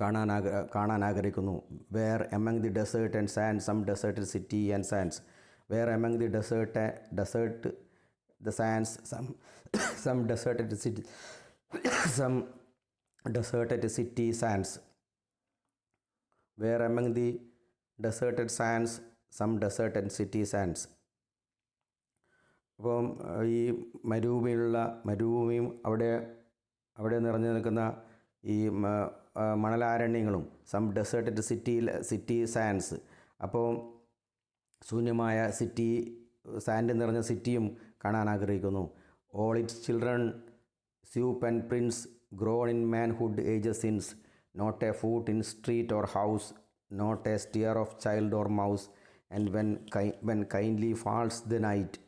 കാണാൻ ആഗ്രഹിക്കുന്നു. Where among the desert and sand some deserted city and sands, where among the desert the sands some deserted city sands, where among the deserted sands some deserted city sands. അപ്പം ഈ മരുഭൂമിയും അവിടെ നിറഞ്ഞു നിൽക്കുന്ന ഈ മണലാരണ്യങ്ങളും, സം ഡെസേർട്ടഡ് സിറ്റി സാൻഡ്സ്, അപ്പോൾ ശൂന്യമായ സിറ്റി, സാൻഡ് നിറഞ്ഞ സിറ്റിയും കാണാൻ ആഗ്രഹിക്കുന്നു. All its children sweep and prince grown in manhood ages since, not a foot in street or house, not a stir of child or mouse, and when kindly falls the night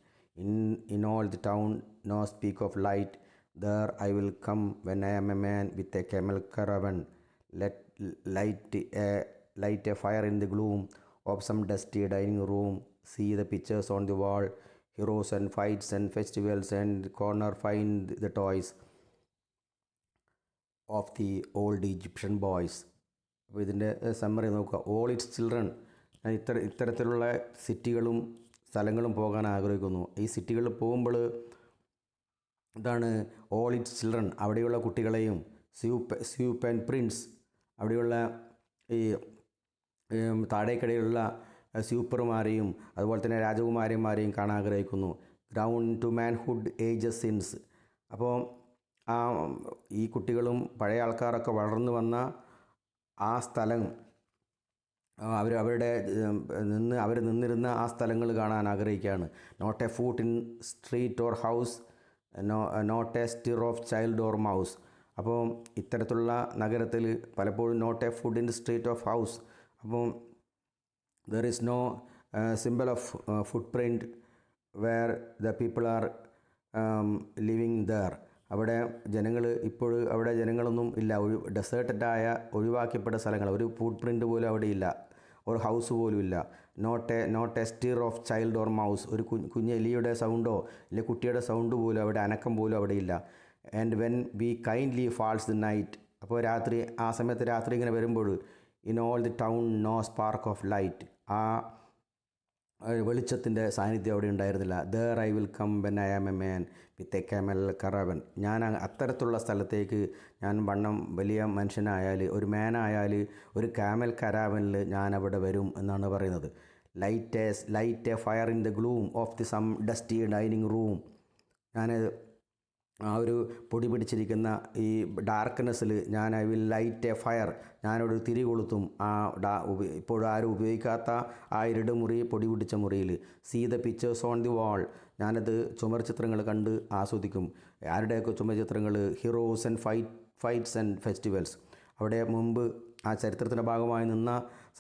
in all the town no speak of light, there I will come when I am a man with a camel caravan, light a fire in the gloom of some dusty dining room, see the pictures on the wall, heroes and fights and festivals, and corner find the toys of the old Egyptian boys. അപ്പോൾ ഇതിൻ്റെ summary നോക്കുക. All its children, ഇത്തരത്തിലുള്ള സിറ്റികളും സ്ഥലങ്ങളും പോകാൻ ആഗ്രഹിക്കുന്നു. ഈ സിറ്റികളിൽ പോകുമ്പോൾ ഇതാണ് ഓൾ ഇറ്റ്സ് ചിൽഡ്രൻ, അവിടെയുള്ള കുട്ടികളെയും, സ്യൂപ്പ് ആൻഡ് പ്രിൻസ്, അവിടെയുള്ള ഈ താഴേക്കടയിലുള്ള സ്യൂപ്പർമാരെയും അതുപോലെ തന്നെ രാജകുമാരിമാരെയും കാണാൻ ആഗ്രഹിക്കുന്നു. Ground to manhood ages since, അപ്പോൾ ഈ കുട്ടികളും പഴയ ആൾക്കാരൊക്കെ വളർന്നു വന്ന ആ സ്ഥലം, അവർ നിന്നിരുന്ന ആ സ്ഥലങ്ങൾ കാണാൻ ആഗ്രഹിക്കുകയാണ്. Not a foot in street or house, not a stir of child or mouse. അപ്പോൾ ഇത്തരത്തിലുള്ള നഗരത്തിൽ പലപ്പോഴും not a food in street of house, അപ്പോൾ there is no simple of footprint where the people are living there. അവിടെ അവിടെ ജനങ്ങളൊന്നും ഇല്ല. ഡെസേർട്ടഡായ ഒഴിവാക്കപ്പെട്ട സ്ഥലങ്ങൾ, ഒരു ഫുട് പ്രിൻ്റ് പോലും അവിടെ ഇല്ല, ഒരു ഹൗസ് പോലും ഇല്ല. Not a stir of child or mouse, ഒരു കുഞ്ഞ് എലിയുടെ സൗണ്ടോ അല്ലെങ്കിൽ കുട്ടിയുടെ സൗണ്ട് പോലും അവിടെ, അനക്കം പോലും അവിടെ ഇല്ല. And when we kindly falls the night, അപ്പോൾ ആ സമയത്ത് രാത്രി ഇങ്ങനെ വരുമ്പോൾ, in all the town no spark of light, ആ വെളിച്ചത്തിൻ്റെ സാന്നിധ്യം അവിടെ ഉണ്ടായിരുന്നില്ല. There I will come when I am a man with a camel caravan, ഞാൻ അത്തരത്തിലുള്ള സ്ഥലത്തേക്ക് ഞാൻ വലിയ മനുഷ്യനായാൽ, ഒരു മാനായാൽ, ഒരു കാമൽ കരാവനിൽ ഞാൻ അവിടെ വരും എന്നാണ് പറയുന്നത്. Light a fire in the gloom of the some dusty dining room, ഞാൻ ആ ഒരു പൊടി പിടിച്ചിരിക്കുന്ന ഈ ഡാർക്ക്നെസ്സിൽ I will light a fire, ഞാനൊരു തിരി കൊളുത്തും ഇപ്പോഴും ആരും ഉപയോഗിക്കാത്ത ആ ഇരുട് മുറി, പൊടി പിടിച്ച മുറിയിൽ. See the pictures on the wall, ഞാനത് ചുമർചിത്രങ്ങൾ കണ്ട് ആസ്വദിക്കും. ആരുടെയൊക്കെ ചുമർചിത്രങ്ങൾ? Heroes and fights and festivals, അവിടെ മുമ്പ് ആ ചരിത്രത്തിൻ്റെ ഭാഗമായി നിന്ന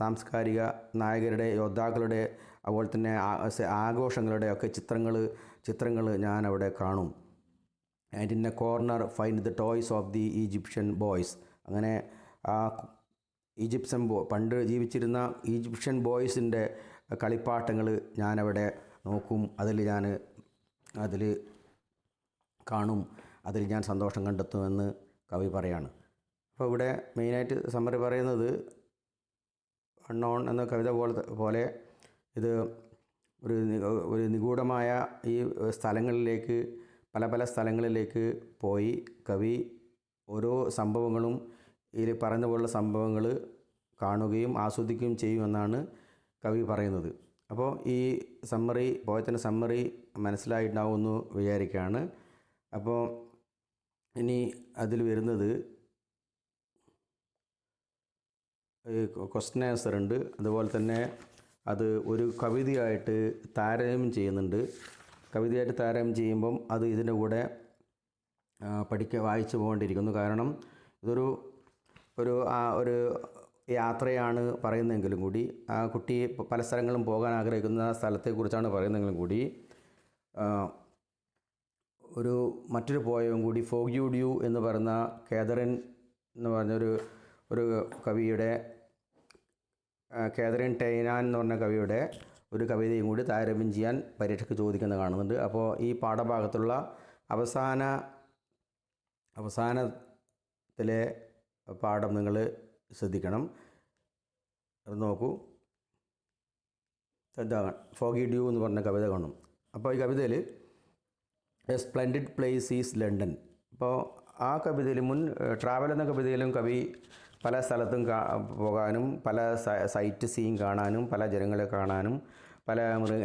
സാംസ്കാരിക നായകരുടെ, യോദ്ധാക്കളുടെ, അതുപോലെ തന്നെ ആഘോഷങ്ങളുടെ ഒക്കെ ചിത്രങ്ങൾ ഞാനവിടെ കാണും. And in A corner find the toys of the Egyptian boys, അങ്ങനെ ആ പണ്ട് ജീവിച്ചിരുന്ന ഈജിപ്ഷ്യൻ ബോയ്സിൻ്റെ കളിപ്പാട്ടങ്ങൾ ഞാനവിടെ നോക്കും, അതിൽ കാണും, അതിൽ ഞാൻ സന്തോഷം കണ്ടെത്തുമെന്ന് കവി പറയാണ്. അപ്പോൾ ഇവിടെ മെയിനായിട്ട് സമ്മറി പറയുന്നത്, അൺനോൺ എന്ന കവിത പോലെ ഇത് ഒരു നിഗൂഢമായ ഈ സ്ഥലങ്ങളിലേക്ക്, പല സ്ഥലങ്ങളിലേക്ക് പോയി കവി ഓരോ സംഭവങ്ങളും ഇതിൽ പറയുന്ന പോലുള്ള സംഭവങ്ങൾ കാണുകയും ആസ്വദിക്കുകയും ചെയ്യുമെന്നാണ് കവി പറയുന്നത്. അപ്പോൾ ഈ പോയത്തിൻ്റെ സമ്മറി മനസ്സിലായിട്ടുണ്ടാവുമെന്ന് വിചാരിക്കുകയാണ്. അപ്പോൾ ഇനി അതിൽ വരുന്നത് ക്വസ്റ്റ്യൻ ആൻസർ ഉണ്ട്, അതുപോലെ തന്നെ അത് ഒരു കവിതയായിട്ട് താരതമ്യം ചെയ്യുന്നുണ്ട്. കവിതയായിട്ട് താരതമ്യം ചെയ്യുമ്പം അത് ഇതിൻ്റെ കൂടെ വായിച്ചു പോകേണ്ടിയിരിക്കുന്നു. കാരണം ഇതൊരു യാത്രയാണ് പറയുന്നതെങ്കിലും കൂടി ആ കുട്ടി പല സ്ഥലങ്ങളും പോകാൻ ആഗ്രഹിക്കുന്ന സ്ഥലത്തെക്കുറിച്ചാണ് പറയുന്നതെങ്കിലും കൂടി മറ്റൊരു പോയവും കൂടി ഫോഗ് യു ഡ്യൂ എന്ന് പറയുന്ന കാതറിൻ എന്ന് പറഞ്ഞൊരു കവിയുടെ കാതറിൻ ടൈനാൻ എന്ന് പറഞ്ഞ കവിയുടെ ഒരു കവിതയും കൂടി താരതമ്യം ചെയ്യാൻ പരീക്ഷയ്ക്ക് ചോദിക്കുന്നത് കാണുന്നുണ്ട്. അപ്പോൾ ഈ പാഠഭാഗത്തുള്ള അവസാനത്തിലെ പാഠം നിങ്ങൾ ശ്രദ്ധിക്കണം. അത് നോക്കൂ. ഫോഗി ഡ്യൂ എന്ന് പറഞ്ഞ കവിത കാണും. അപ്പോൾ ഈ കവിതയിൽ A splendid place is London. അപ്പോൾ ആ കവിതയിൽ ട്രാവൽ എന്ന കവിതയിലും കവി പല സ്ഥലത്തും പോകാനും പല സൈറ്റ് സീയിങ് കാണാനും പല ജനങ്ങളെ കാണാനും പല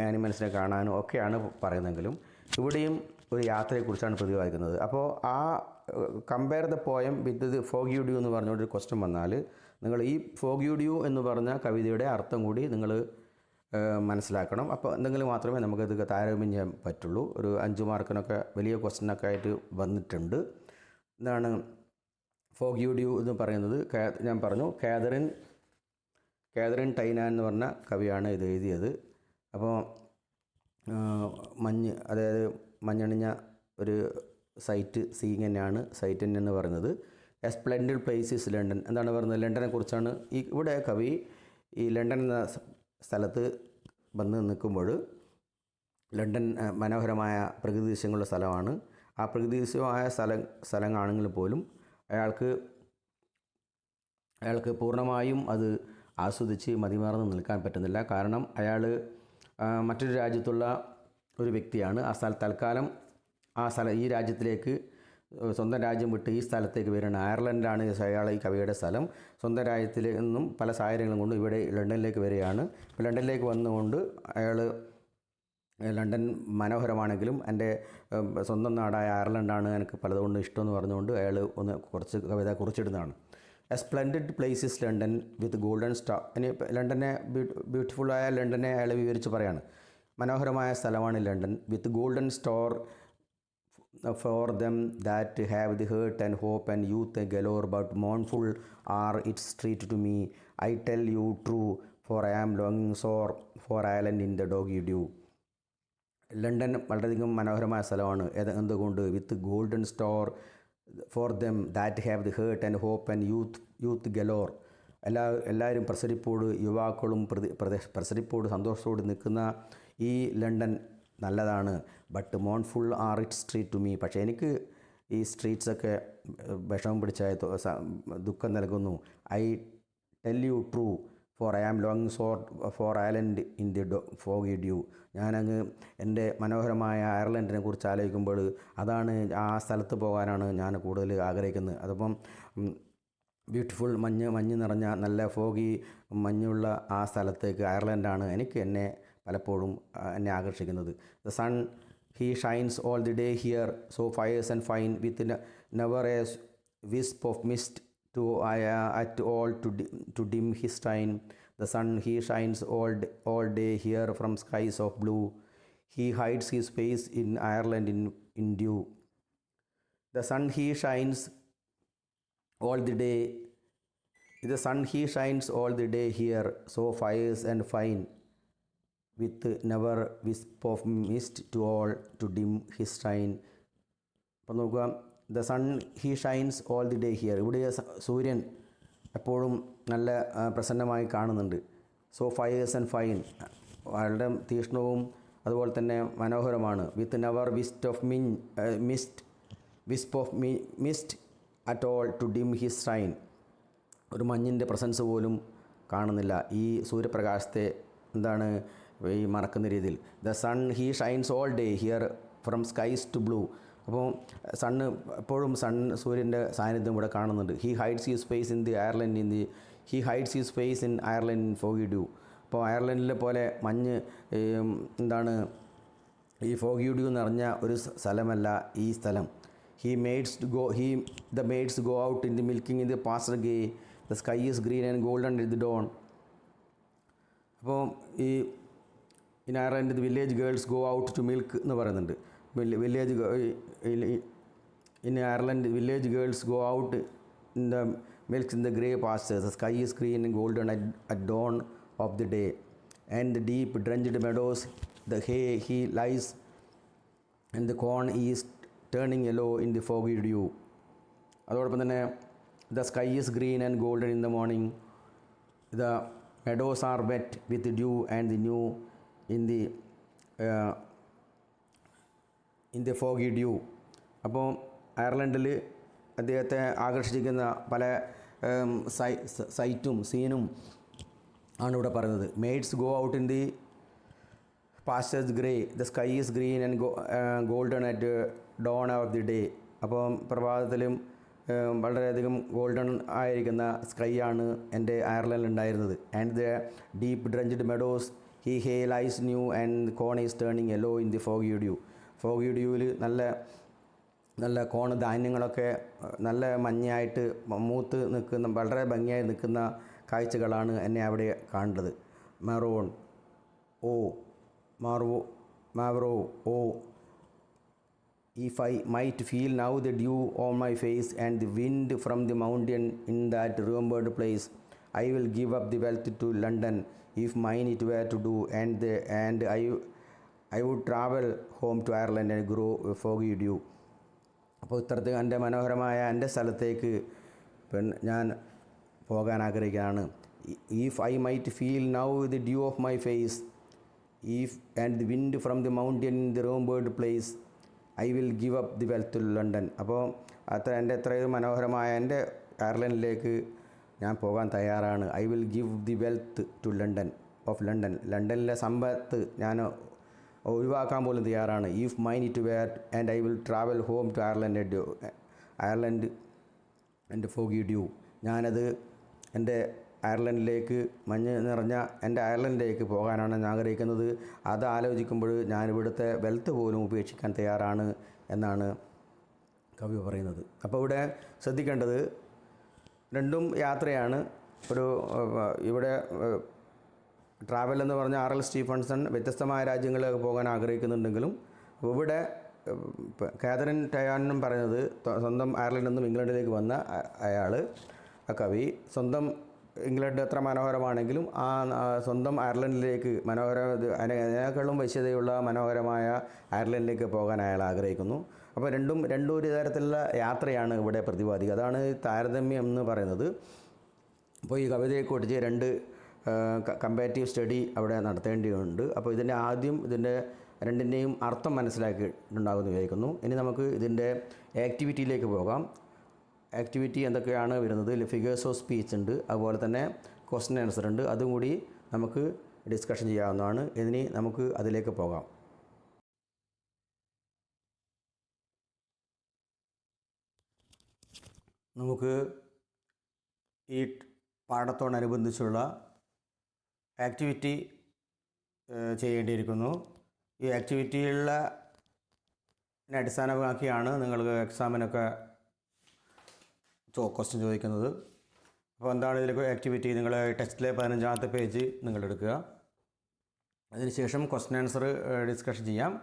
ആനിമൽസിനെ കാണാനും ഒക്കെയാണ് പറയുന്നതെങ്കിലും ഇവിടെയും ഒരു യാത്രയെക്കുറിച്ചാണ് പ്രതിപാദിക്കുന്നത്. അപ്പോൾ ആ compare the poem with foggy dew എന്ന് പറഞ്ഞുകൊണ്ടൊരു ക്വസ്റ്റ്യൻ വന്നാൽ നിങ്ങൾ ഈ ഫോഗ് യു ഡ്യൂ എന്ന് പറഞ്ഞ കവിതയുടെ അർത്ഥം കൂടി നിങ്ങൾ മനസ്സിലാക്കണം. അപ്പോൾ എന്തെങ്കിലും മാത്രമേ നമുക്കത് താരതമ്യം ചെയ്യാൻ പറ്റുള്ളൂ. ഒരു 5 മാർക്കിനൊക്കെ വലിയ ക്വസ്റ്റ്യനൊക്കെ ആയിട്ട് വന്നിട്ടുണ്ട്. എന്താണ് ഫോഗ് യു ഡ്യൂ എന്ന് പറയുന്നത്? ഞാൻ പറഞ്ഞു കാതറിൻ ടൈനാൻ എന്ന് പറഞ്ഞ കവിയാണ് ഇത് എഴുതിയത്. അപ്പോൾ അതായത് മഞ്ഞണിഞ്ഞ ഒരു സൈറ്റ് സീയിങ് തന്നെയാണ് സൈറ്റ് എന്ന് പറയുന്നത്. A splendid place is London. എന്താണ് പറയുന്നത്? ലണ്ടനെ കുറിച്ചാണ്. ഇവിടെ കവി ഈ ലണ്ടൻ എന്ന സ്ഥലത്ത് വന്ന് നിൽക്കുമ്പോൾ ലണ്ടൻ മനോഹരമായ പ്രകൃതി ദൃശ്യങ്ങളുടെ സ്ഥലമാണ്. ആ പ്രകൃതി ദൃശ്യമായ സ്ഥലമാണെങ്കിൽ പോലും അയാൾക്ക് പൂർണ്ണമായും അത് ആസ്വദിച്ച് മതിമറന്ന് നിൽക്കാൻ പറ്റുന്നില്ല. കാരണം അയാൾ മറ്റൊരു രാജ്യത്തുള്ള ഒരു വ്യക്തിയാണ്. തൽക്കാലം ഈ രാജ്യത്തിലേക്ക് സ്വന്തം രാജ്യം വിട്ട് ഈ സ്ഥലത്തേക്ക് വരികയാണ്. അയർലൻഡാണ് ഈ കവിയുടെ സ്ഥലം. സ്വന്തം രാജ്യത്തിൽ നിന്നും പല സാഹചര്യങ്ങളും കൊണ്ട് ഇവിടെ ലണ്ടനിലേക്ക് വരികയാണ്. ലണ്ടനിലേക്ക് വന്നുകൊണ്ട് അയാൾ ലണ്ടൻ മനോഹരമാണെങ്കിലും എൻ്റെ സ്വന്തം നാടായ അയർലൻഡാണ് എനിക്ക് പലതുകൊണ്ട് ഇഷ്ടമെന്ന് പറഞ്ഞുകൊണ്ട് അയാൾ കുറച്ച് കവിത കുറിച്ചിടുന്നതാണ്. A splendid place is London with golden star. ഇനി ലണ്ടനെ ബ്യൂട്ടിഫുള്ളായ ലണ്ടനെ അയാൾ വിവരിച്ച് പറയാണ്. മനോഹരമായ സ്ഥലമാണ് London. With golden store for them that have the hurt and hope and youth galore, but mournful are its street to me. I tell you true, for I am longing sore for Ireland in the doggy dew. London വളരെയധികം മനോഹരമായ സ്ഥലമാണ്. എന്തുകൊണ്ട്? With golden store for them that have the heart and hope and youth galore. എല്ലാവരും പ്രസരിപ്പോട്, യുവാക്കളും പ്രസരിപ്പോട് സന്തോഷത്തോട് നിൽക്കുന്ന ഈ ലണ്ടൻ നല്ലതാണ്. But mournful are it street to me. പക്ഷേ എനിക്ക് ഈ സ്ട്രീറ്റ്സൊക്കെ വിഷമം പിടിച്ച ദുഃഖം നൽകുന്നു. I tell you true, for I am ലോങ്ങിങ് for Ireland in the foggy dew. ഞാനങ്ങ് എൻ്റെ മനോഹരമായ അയർലൻഡിനെ കുറിച്ച് ആലോചിക്കുമ്പോൾ അതാണ് ആ സ്ഥലത്ത് പോകാനാണ് ഞാൻ കൂടുതൽ ആഗ്രഹിക്കുന്നത്. അതിപ്പം ബ്യൂട്ടിഫുൾ മഞ്ഞ് നിറഞ്ഞ നല്ല ഫോഗി മഞ്ഞുള്ള ആ സ്ഥലത്തേക്ക് അയർലൻഡാണ് എന്നെ പലപ്പോഴും എന്നെ ആകർഷിക്കുന്നത്. The sun he shines all the day here, so fires and fine with never a wisp of mist at all to dim his shine. The sun he shines all day here from skies of blue. He hides his face in Ireland in dew. The sun he shines all the day. The sun he shines all the day here, so fires and fine, with never wisp of mist to all to dim his shine. അപ്പോൾ നോക്കുക, the sun he shines all the day here. ഇവിടെ സൂര്യൻ എപ്പോഴും നല്ല പ്രസന്നമായി കാണുന്നുണ്ട്. So fires and fine, വളരെ തീക്ഷ്ണവും അതുപോലെ തന്നെ മനോഹരമാണ്. With never wisp of mist at all to dim his shine. ഒരു മഞ്ഞിൻ്റെ പ്രസൻസ് പോലും കാണുന്നില്ല ഈ സൂര്യപ്രകാശത്തെ ഈ മറക്കുന്ന രീതിയിൽ. The sun he shines all day here from skies to blue. അപ്പോൾ എപ്പോഴും സൂര്യൻ്റെ സാന്നിധ്യം ഇവിടെ കാണുന്നുണ്ട്. He hides his face in Ireland in foggy dew. അപ്പോൾ അയർലൻഡിലെ പോലെ മഞ്ഞ് ഈ ഫോഗി ഡ്യൂ നിറഞ്ഞ ഒരു സ്ഥലമല്ല ഈ സ്ഥലം. The maids go out in the milking in the pasture gay. The sky is green and golden in the dawn. അപ്പോൾ in Ireland the village girls go out to milk എന്ന് പറയുന്നുണ്ട്. In Ireland village girls go out in the milks in the grey pastures. The sky is green and golden at dawn of the day. And the deep drenched meadows, the hay he lies, and the corn is turning yellow in the foggy dew. അതോടൊപ്പം തന്നെ the sky is green and golden in the morning. The meadows are wet with dew and the new in the foggy dew. അപ്പോൾ അയർലൻഡിൽ അദ്ദേഹത്തെ ആകർഷിക്കുന്ന പല സൈറ്റും സീനും ആണ് ഇവിടെ പറയുന്നത്. Maids go out in the pastures grey, the sky is green and golden at dawn of the day. അപ്പോൾ പ്രഭാതത്തിലും വളരെയധികം ഗോൾഡൻ ആയിരിക്കുന്ന സ്കൈ ആണ് എൻ്റെ അയർലൻഡിൽ ഉണ്ടായിരുന്നത്. And the deep drenched meadows he hay lies new and corn is turning yellow in the foggy dew. Foggy ഡ്യൂവിൽ നല്ല കോൺ ധാന്യങ്ങളൊക്കെ നല്ല മഞ്ഞയായിട്ട് മൂത്ത് നിൽക്കുന്ന വളരെ ഭംഗിയായി നിൽക്കുന്ന കാഴ്ചകളാണ് എന്നെ അവിടെ കാണേണ്ടത്. മറോൺ ഓ മാവ്രോ ഓ, if I might feel now the dew on my face and the wind from the mountain in that remembered place, I will give up the wealth to London if mine it were to do, and I would travel home to Ireland and grow foggy dew. അപ്പോൾ ഇത്തരത്തിൽ എൻ്റെ മനോഹരമായ എൻ്റെ സ്ഥലത്തേക്ക് ഞാൻ പോകാൻ ആഗ്രഹിക്കുകയാണ്. If I might feel now the dew of my face, and the wind from the mountain in the remembered place, I will give up the wealth to London. അപ്പോൾ എൻ്റെ എത്രയും മനോഹരമായ എൻ്റെ അയർലൻഡിലേക്ക് ഞാൻ പോകാൻ തയ്യാറാണ്. I will give the wealth to London ലണ്ടനിലെ സമ്പത്ത് ഞാൻ ഒഴിവാക്കാൻ പോലും തയ്യാറാണ്. If mine it were, and I will travel home to Ireland and foggy dew. ഞാനത് എൻ്റെ അയർലൻഡിലേക്ക് മഞ്ഞ് നിറഞ്ഞ എൻ്റെ അയർലൻഡിലേക്ക് പോകാനാണ് ഞാൻ ആഗ്രഹിക്കുന്നത്. അത് ആലോചിക്കുമ്പോൾ ഞാൻ ഇവിടുത്തെ വെൽത്ത് പോലും ഉപേക്ഷിക്കാൻ തയ്യാറാണ് എന്നാണ് കവി പറയുന്നത്. അപ്പോൾ ഇവിടെ ശ്രദ്ധിക്കേണ്ടത് രണ്ടും യാത്രയാണ്. ഇവിടെ ട്രാവൽ എന്ന് പറഞ്ഞാൽ R.L. സ്റ്റീഫൻസൺ വ്യത്യസ്തമായ രാജ്യങ്ങളിലേക്ക് പോകാൻ ആഗ്രഹിക്കുന്നുണ്ടെങ്കിലും ഇവിടെ കാതറിൻ ടയാനും പറയുന്നത് സ്വന്തം അയർലൻഡിൽ നിന്നും ഇംഗ്ലണ്ടിലേക്ക് വന്ന ആ കവി സ്വന്തം ഇംഗ്ലണ്ട് എത്ര മനോഹരമാണെങ്കിലും ആ സ്വന്തം അയർലൻഡിലേക്ക് അതിനേക്കാളും വശ്യതയുള്ള മനോഹരമായ അയർലൻഡിലേക്ക് പോകാൻ അയാൾ ആഗ്രഹിക്കുന്നു. അപ്പോൾ രണ്ടും ഒരു തരത്തിലുള്ള യാത്രയാണ് ഇവിടെ പ്രതിപാദിക്കുക. അതാണ് താരതമ്യം എന്ന് പറയുന്നത്. അപ്പോൾ ഈ കവിതയെ കുറിച്ച് രണ്ട് കമ്പാരിറ്റീവ് സ്റ്റഡി അവിടെ നടത്തേണ്ടതുണ്ട്. അപ്പോൾ ഇതിൻ്റെ രണ്ടിൻ്റെയും അർത്ഥം മനസ്സിലാക്കിയിട്ടുണ്ടാകുമെന്ന് വിചാരിക്കുന്നു. ഇനി നമുക്ക് ഇതിൻ്റെ ആക്ടിവിറ്റിയിലേക്ക് പോകാം. ആക്ടിവിറ്റി എന്തൊക്കെയാണ് വരുന്നത്? ഫിഗേഴ്സ് ഓഫ് സ്പീച്ച് ഉണ്ട്, അതുപോലെ തന്നെ ക്വസ്റ്റ്യൻ ആൻസർ ഉണ്ട്. അതും കൂടി നമുക്ക് ഡിസ്കഷൻ ചെയ്യാവുന്നതാണ്. ഇനി നമുക്ക് അതിലേക്ക് പോകാം. നമുക്ക് ഈ പാഠത്തോടനുബന്ധിച്ചുള്ള ആക്ടിവിറ്റി ചെയ്യേണ്ടിയിരിക്കുന്നു. ഈ ആക്ടിവിറ്റിയുള്ള അടിസ്ഥാനമാക്കിയാണ് നിങ്ങൾക്ക് എക്സാമിനൊക്കെ ക്വസ്റ്റ്യൻ ചോദിക്കുന്നത്. അപ്പോൾ എന്താണ് ഇതിലേക്ക് ആക്ടിവിറ്റി? നിങ്ങൾ ടെക്സ്റ്റിലെ 15ാമത്തെ പേജ് നിങ്ങൾ എടുക്കുക. അതിനുശേഷം ക്വസ്റ്റ്യൻ ആൻസർ ഡിസ്കഷൻ ചെയ്യാം.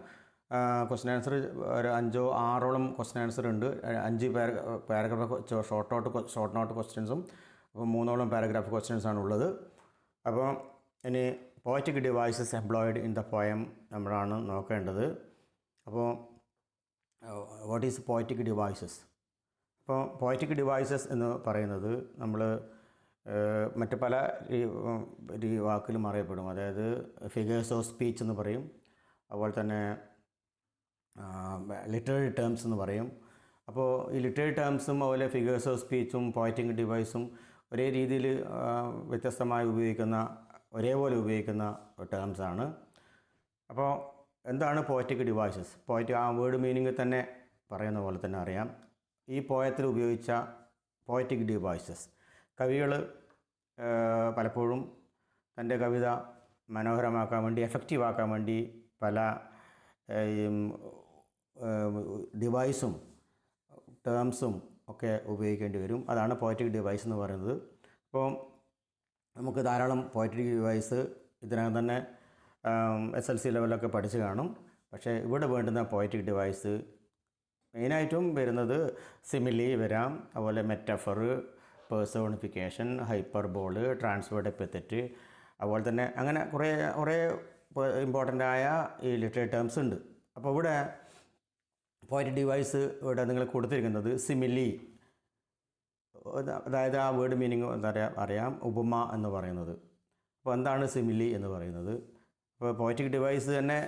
ക്വസ്റ്റ്യൻ ആൻസർ ഒരു 5-6ഓളം ക്വസ്റ്റ്യൻ ആൻസർ ഉണ്ട്. 5 പാരഗ്രാഫ് ഷോർട്ട് നോട്ട് ക്വസ്റ്റ്യൻസും 3ഓളം പാരഗ്രാഫ് ക്വസ്റ്റ്യൻസാണ് ഉള്ളത്. അപ്പോൾ ഇനി poetic devices employed in the poem നമ്മളാണ് നോക്കേണ്ടത്. അപ്പോൾ വാട്ട് ഈസ് പോയറ്റിക് ഡിവൈസസ്? അപ്പോൾ പോയറ്റിക് ഡിവൈസസ് എന്ന് പറയുന്നത് നമ്മൾ മറ്റ് പല വാക്കിലും അറിയപ്പെടും. അതായത് ഫിഗേഴ്സ് ഓഫ് സ്പീച്ച് എന്ന് പറയും, അതുപോലെ തന്നെ ലിറ്റററി ടേംസ് എന്ന് പറയും. അപ്പോൾ ഈ ലിറ്റററി ടേംസും അതുപോലെ ഫിഗേഴ്സ് ഓഫ് സ്പീച്ചും പോയറ്റിക് ഡിവൈസും ഒരേ രീതിയിൽ ഒരേപോലെ ഉപയോഗിക്കുന്ന ടേംസാണ്. അപ്പോൾ എന്താണ് പോയറ്റിക് ഡിവൈസസ്? ആ വേർഡ് മീനിങ് തന്നെ പറയുന്ന പോലെ തന്നെ അറിയാം. ഈ പോയത്തിൽ ഉപയോഗിച്ച പോയറ്റിക് ഡിവൈസസ് കവികൾ പലപ്പോഴും തൻ്റെ കവിത മനോഹരമാക്കാൻ വേണ്ടി, എഫക്റ്റീവാക്കാൻ വേണ്ടി പല ഡിവൈസും ടേംസും ഒക്കെ ഉപയോഗിക്കേണ്ടി വരും. അതാണ് പോയറ്റിക് ഡിവൈസ് എന്ന് പറയുന്നത്. അപ്പോൾ നമുക്ക് ധാരാളം പോയറ്റിക് ഡിവൈസ് ഇതിനകം തന്നെ SLC ലെവലൊക്കെ പഠിച്ച് കാണും. പക്ഷേ ഇവിടെ വേണ്ടുന്ന പോയറ്റിക് ഡിവൈസ് മെയിനായിട്ടും വരുന്നത് സിമിലി വരാം, അതുപോലെ മെറ്റഫർ, പേഴ്സോണിഫിക്കേഷൻ, ഹൈപ്പർബോള്, ട്രാൻസ്വേർഡ് എപ്പിത്തറ്റ്, അതുപോലെ തന്നെ അങ്ങനെ കുറേ ഇമ്പോർട്ടൻ്റ് ആയ ഈ ലിറ്റററി ടേംസ് ഉണ്ട്. അപ്പോൾ ഇവിടെ പോയറ്റിക് ഡിവൈസ് ഇവിടെ നിങ്ങൾ കൊടുത്തിരിക്കുന്നത് സിമിലി, അതായത് ആ വേർഡ് മീനിങ് എന്താ അറിയാം, ഉപമ എന്ന് പറയുന്നത്. അപ്പോൾ എന്താണ് സിമിലി എന്ന് പറയുന്നത്? അപ്പോൾ പോയറ്റിക് ഡിവൈസ് തന്നെ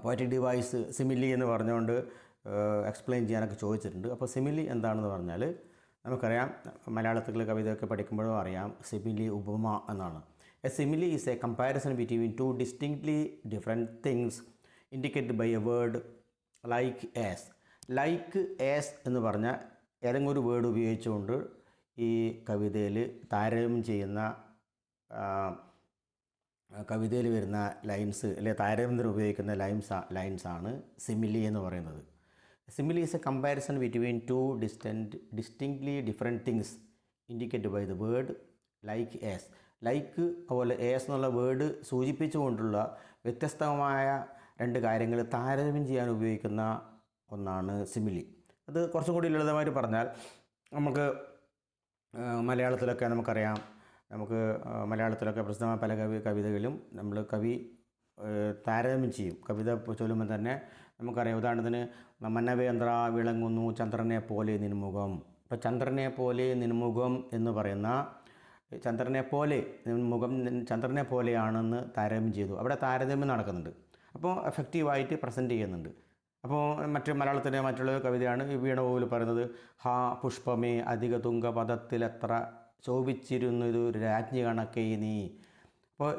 പോയറ്റിക് ഡിവൈസ് സിമിലി എന്ന് പറഞ്ഞുകൊണ്ട് എക്സ്പ്ലെയിൻ ചെയ്യാനൊക്കെ ചോദിച്ചിട്ടുണ്ട്. അപ്പോൾ സിമിലി എന്താണെന്ന് പറഞ്ഞാൽ നമുക്കറിയാം, മലയാളത്തിൽ കവിതയൊക്കെ പഠിക്കുമ്പോഴും അറിയാം, സിമിലി ഉപമ എന്നാണ്. A simile is a comparison between two distinctly different things indicated by a word like as. Like as എന്ന് പറഞ്ഞാൽ ഏതെങ്കിലും ഒരു വേർഡ് ഉപയോഗിച്ചുകൊണ്ട് ഈ കവിതയിൽ താരതമ്യം ചെയ്യുന്ന കവിതയിൽ വരുന്ന ലൈൻസ് അല്ലെങ്കിൽ താരതമ്യത്തിന് ഉപയോഗിക്കുന്ന ലൈൻസാണ് സിമിലി എന്ന് പറയുന്നത്. Simile is a comparison between two distinctly different things indicated by the word like as. Like അതുപോലെ ആസ് എന്നുള്ള വേർഡ് സൂചിപ്പിച്ചുകൊണ്ടുള്ള വ്യത്യസ്തമായ രണ്ട് കാര്യങ്ങൾ താരതമ്യം ചെയ്യാൻ ഉപയോഗിക്കുന്ന ഒന്നാണ് സിമിലി. അത് കുറച്ചും കൂടി ലളിതമായിട്ട് പറഞ്ഞാൽ നമുക്ക് മലയാളത്തിലൊക്കെ നമുക്കറിയാം, മലയാളത്തിലൊക്കെ പ്രസിദ്ധമായ പല കവിതകളും നമ്മൾ താരതമ്യം ചെയ്യും. കവിത ചൊല്ലുമ്പോൾ തന്നെ നമുക്കറിയാം, ഉദാഹരണത്തിന് മന്നവേന്ദ്ര വിളങ്ങുന്നു ചന്ദ്രനെ പോലെ നിൻമുഖം. ഇപ്പോൾ ചന്ദ്രനെ പോലെ നിൻമുഖം എന്ന് പറയുന്ന ചന്ദ്രനെ പോലെ മുഖം ചന്ദ്രനെ പോലെയാണെന്ന് താരതമ്യം ചെയ്തു. അവിടെ താരതമ്യം നടക്കുന്നുണ്ട്. അപ്പോൾ എഫക്റ്റീവായിട്ട് പ്രസൻറ്റ് ചെയ്യുന്നുണ്ട്. അപ്പോൾ മലയാളത്തിലെ മറ്റുള്ള കവിതയാണ് ഈ വീണ പോലും പറയുന്നത്, ഹാ പുഷ്പമേ അധിക തുങ്കപദത്തിലെത്ര ശോഭിച്ചിരുന്നു ഇത് രാജ്ഞി കണക്കേ നീ. അപ്പോൾ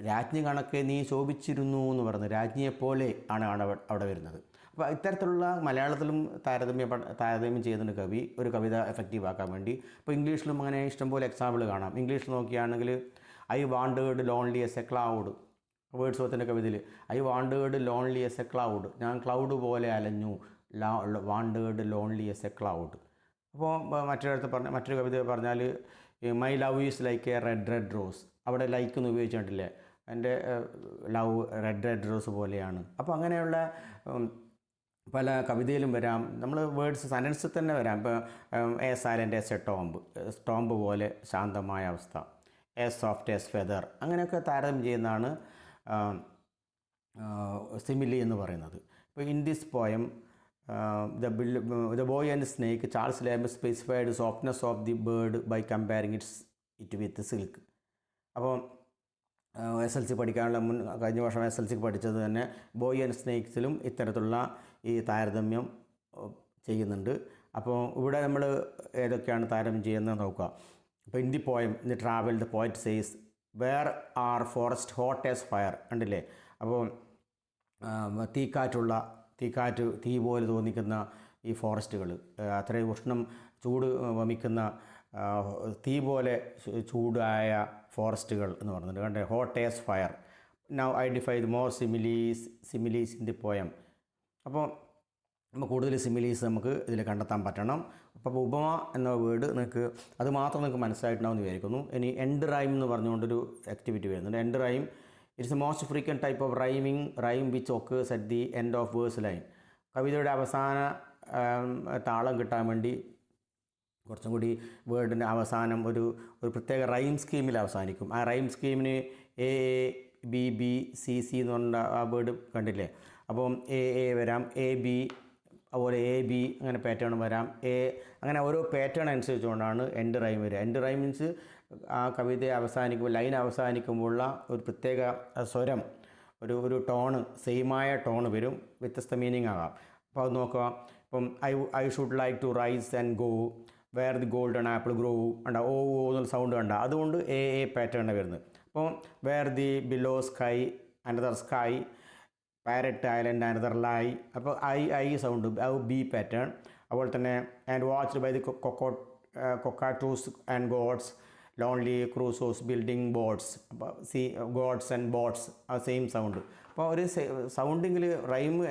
രാജ്ഞി കണക്കെ നീ ശോഭിച്ചിരുന്നു എന്ന് പറയുന്നത് രാജ്ഞിയെപ്പോലെ ആണ് അവിടെ വരുന്നത്. അപ്പോൾ ഇത്തരത്തിലുള്ള മലയാളത്തിലും താരതമ്യം ചെയ്യുന്നുണ്ട് കവി ഒരു കവിത എഫക്റ്റീവ് ആക്കാൻ വേണ്ടി. ഇപ്പോൾ ഇംഗ്ലീഷിലും അങ്ങനെ ഇഷ്ടംപോലെ എക്സാമ്പിൾ കാണാം. ഇംഗ്ലീഷിൽ നോക്കുകയാണെങ്കിൽ I wandered lonely as a cloud, വേർഡ്സ്വർത്തിൻ്റെ കവിതയിൽ I wandered lonely as a cloud, ഞാൻ ക്ലൗഡ് പോലെ അലഞ്ഞു, wandered lonely as a cloud. അപ്പോൾ മറ്റൊരു കവിത പറഞ്ഞാൽ my love is like a red rose, അവിടെ ലൈക്ക് എന്ന് ഉപയോഗിച്ചിട്ടില്ലേ, എൻ്റെ ലവ് റെഡ് റോസ് പോലെയാണ്. അപ്പോൾ അങ്ങനെയുള്ള പല കവിതയിലും വരാം. നമ്മൾ വേർഡ്സ് സെൻറ്റൻസിൽ തന്നെ വരാം. ഇപ്പോൾ A silent S A tomb പോലെ ശാന്തമായ അവസ്ഥ, എ സോഫ്റ്റ് എസ് ഫെദർ, അങ്ങനെയൊക്കെ താരതമ്യം ചെയ്യുന്നതാണ് സിമിലി എന്ന് പറയുന്നത്. ഇപ്പോൾ in this poem the boy and snake, Charles Lamb specified softness of the bird by comparing it with silk. അപ്പോൾ SLC പഠിക്കാനുള്ള കഴിഞ്ഞ വർഷം SLC പഠിച്ചത് തന്നെ ബോയ് ആൻഡ് സ്നേക്സിലും ഇത്തരത്തിലുള്ള ഈ താരതമ്യം ചെയ്യുന്നുണ്ട്. അപ്പോൾ ഇവിടെ നമ്മൾ ഏതൊക്കെയാണ് താരതമ്യം ചെയ്യുന്നത് നോക്കുക. ഇപ്പോൾ in the poem in the travel the poet says where are forest hot as fire, കണ്ടില്ലേ. അപ്പോൾ തീ പോലെ തോന്നിക്കുന്ന ഈ ഫോറസ്റ്റുകൾ, അത്രയും ചൂട് വമിക്കുന്ന തീ പോലെ ചൂടായ ഫോറസ്റ്റുകൾ എന്ന് പറഞ്ഞിട്ട് കണ്ടേ, hot as fire. Now identify the more similes in the poem. അപ്പോൾ കൂടുതൽ സിമിലീസ് നമുക്ക് ഇതിൽ കണ്ടെത്താൻ പറ്റണം. അപ്പോൾ ഉപമ എന്ന വേർഡ് അത് മാത്രം നിങ്ങൾക്ക് മനസ്സിലായിട്ടുണ്ടാവുമെന്ന് വിചാരിക്കുന്നു. ഇനി എൻഡ് റൈം എന്ന് പറഞ്ഞുകൊണ്ടൊരു ആക്ടിവിറ്റി വരുന്നുണ്ട്. End rhyme it's a most frequent type of rhyme which occurs at the end of verse line. കവിതയുടെ അവസാന താളം കിട്ടാൻ വേണ്ടി കുറച്ചും കൂടി വേർഡിൻ്റെ അവസാനം ഒരു പ്രത്യേക റൈം സ്കീമിൽ അവസാനിക്കും. ആ റൈം സ്കീമിന് A B B C C എന്ന് പറഞ്ഞ ആ വേർഡ് കണ്ടില്ലേ. അപ്പം എ വരാം, എ ബി, അതുപോലെ എ ബി, അങ്ങനെ പാറ്റേൺ വരാം, എ, അങ്ങനെ ഓരോ പാറ്റേൺ അനുസരിച്ചുകൊണ്ടാണ് എൻഡ് റൈം വരിക. എൻഡ് റൈം മീൻസ് ആ കവിത ലൈൻ അവസാനിക്കുമ്പോഴുള്ള ഒരു പ്രത്യേക സ്വരം, ഒരു ടോണ്, സെയിമായ ടോണ് വരും, വ്യത്യസ്ത മീനിങ് ആകാം. അപ്പോൾ അത് നോക്കുക. ഇപ്പം I should like to rise and go where the golden apple grow കണ്ട, ഓ എന്നുള്ള സൗണ്ട് കണ്ട, അതുകൊണ്ട് എ പാറ്റേണാണ് വരുന്നത്. അപ്പോൾ where the below sky another sky, parrot island another lie, അപ്പോൾ ഐ സൗണ്ട്, അത് ബി പാറ്റേൺ. അതുപോലെ തന്നെ and watched by the cockatoos and goats lonely Crusoes building boats, അപ്പോൾ ഗോഡ്സ് ആൻഡ് ബോട്ട്സ്, ആ സെയിം സൗണ്ട്. അപ്പോൾ ഒരു സൗണ്ടിങ്ങിൽ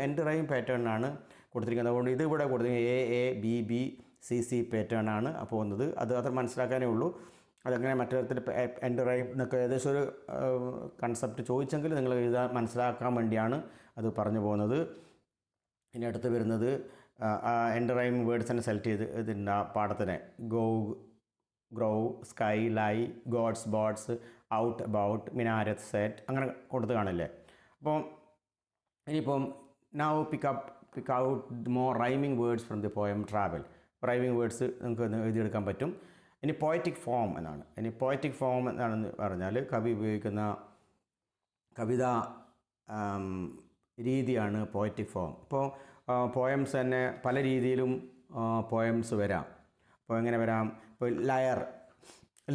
എൻഡ് റൈം പാറ്റേണാണ് കൊടുത്തിരിക്കുന്നത്. അതുകൊണ്ട് ഇത് ഇവിടെ കൊടുത്തിരിക്കുന്നത് A B B C C pattern ആണ് അപ്പോൾ വന്നത്. അത് അത്ര മനസ്സിലാക്കാനേ ഉള്ളൂ. അതങ്ങനെ മറ്റു തരത്തിൽ എൻഡ് റൈം എന്നൊക്കെ ഏകദേശം ഒരു കൺസെപ്റ്റ് ചോദിച്ചെങ്കിൽ നിങ്ങൾ മനസ്സിലാക്കാൻ വേണ്ടിയാണ് അത് പറഞ്ഞു പോകുന്നത്. ഇനി അടുത്ത് വരുന്നത് എൻഡ് റൈം വേർഡ്സ് തന്നെ സെലക്ട് ചെയ്ത് ഇതിൻ്റെ പാഠത്തിന് go, grow, sky, lie, goats, boats, out, about, minaret, set, അങ്ങനെ കൊടുത്ത് കാണില്ലേ. അപ്പോൾ ഇനിയിപ്പം now pick out more rhyming words from the poem travel. Rhyming words നമുക്ക് എഴുതിയെടുക്കാൻ പറ്റും. ഇനി പോയറ്റിക് ഫോം എന്നാണ്. ഇനി പോയറ്റിക് ഫോം എന്നാണെന്ന് പറഞ്ഞാൽ കവി ഉപയോഗിക്കുന്ന കവിതാ രീതിയാണ് പോയറ്റിക് ഫോം. ഇപ്പോൾ പോയംസ് തന്നെ പല രീതിയിലും പോയംസ് വരാം. അപ്പോൾ എങ്ങനെ വരാം? ഇപ്പോൾ ലയർ,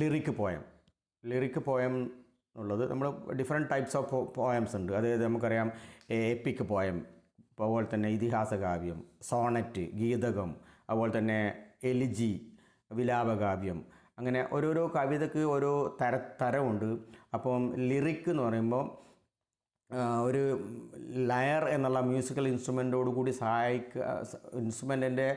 ലിറിക് പോയം എന്നുള്ളത് നമ്മൾ ഡിഫറെൻറ്റ് ടൈപ്സ് ഓഫ് പോയംസ് ഉണ്ട്. അതായത് നമുക്കറിയാം എപ്പിക് പോയം, അതുപോലെ തന്നെ ഇതിഹാസ കാവ്യം, സോണറ്റ്, ഗീതകം, അതുപോലെ തന്നെ എലിജി, വിലാപകാവ്യം, അങ്ങനെ ഓരോരോ കവിതയ്ക്ക് ഓരോ തരമുണ്ട്. അപ്പം ലിറിക് എന്ന് പറയുമ്പോൾ ഒരു ലയർ എന്നുള്ള മ്യൂസിക്കൽ ഇൻസ്ട്രുമെൻറ്റോട് കൂടി ഇൻസ്ട്രുമെൻറ്റിൻ്റെ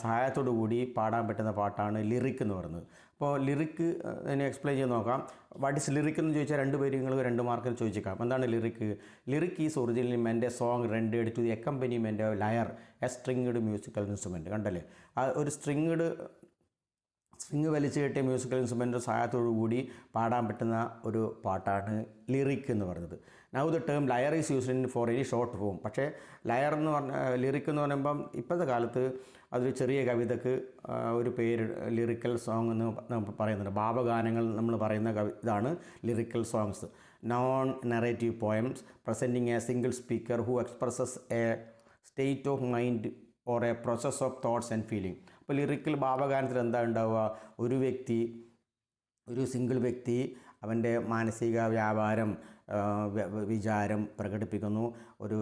സഹായത്തോടു കൂടി പാടാൻ പറ്റുന്ന പാട്ടാണ് ലിറിക് എന്ന് പറയുന്നത്. അപ്പോൾ ലിറിക് അതിനെ എക്സ്പ്ലെയിൻ ചെയ്ത് നോക്കാം. വാട്ട് ഈസ് ലിറിക് എന്ന് ചോദിച്ചാൽ 2 പേര് നിങ്ങൾ 2 മാർക്കിൽ ചോദിച്ചേക്കാം. എന്താണ് lyric? Lyric is originally meant a song rendered to the accompaniment of lyre, a stringed musical instrument. കണ്ടല്ലേ, ആ ഒരു സ്ട്രിങ് വലിച്ചു കെട്ടിയ മ്യൂസിക്കൽ ഇൻസ്ട്രുമെൻ്റ് സഹായത്തോടു കൂടി പാടാൻ പറ്റുന്ന ഒരു പാട്ടാണ് ലിറിക് എന്ന് പറയുന്നത്. Now the term lyre is used in for any short form. പക്ഷേ ലയർ എന്ന് ലിറിക് എന്ന് പറയുമ്പം ഇപ്പോഴത്തെ കാലത്ത് അതൊരു ചെറിയ കവിതയ്ക്ക് ഒരു പേര് ലിറിക്കൽ സോങ് എന്ന് പറയുന്നുണ്ട്. ഭാവഗാനങ്ങൾ നമ്മൾ പറയുന്ന ഇതാണ് lyrical songs. Non narrative poems presenting A single speaker who expresses A state of mind or A process of thoughts and feeling. അപ്പോൾ ലിറിക്കൽ ഭാവഗാനത്തിൽ എന്താ ഉണ്ടാവുക? ഒരു സിംഗിൾ വ്യക്തി അവൻ്റെ മാനസിക വ്യാപാരം, വിചാരം പ്രകടിപ്പിക്കുന്നു. ഒരു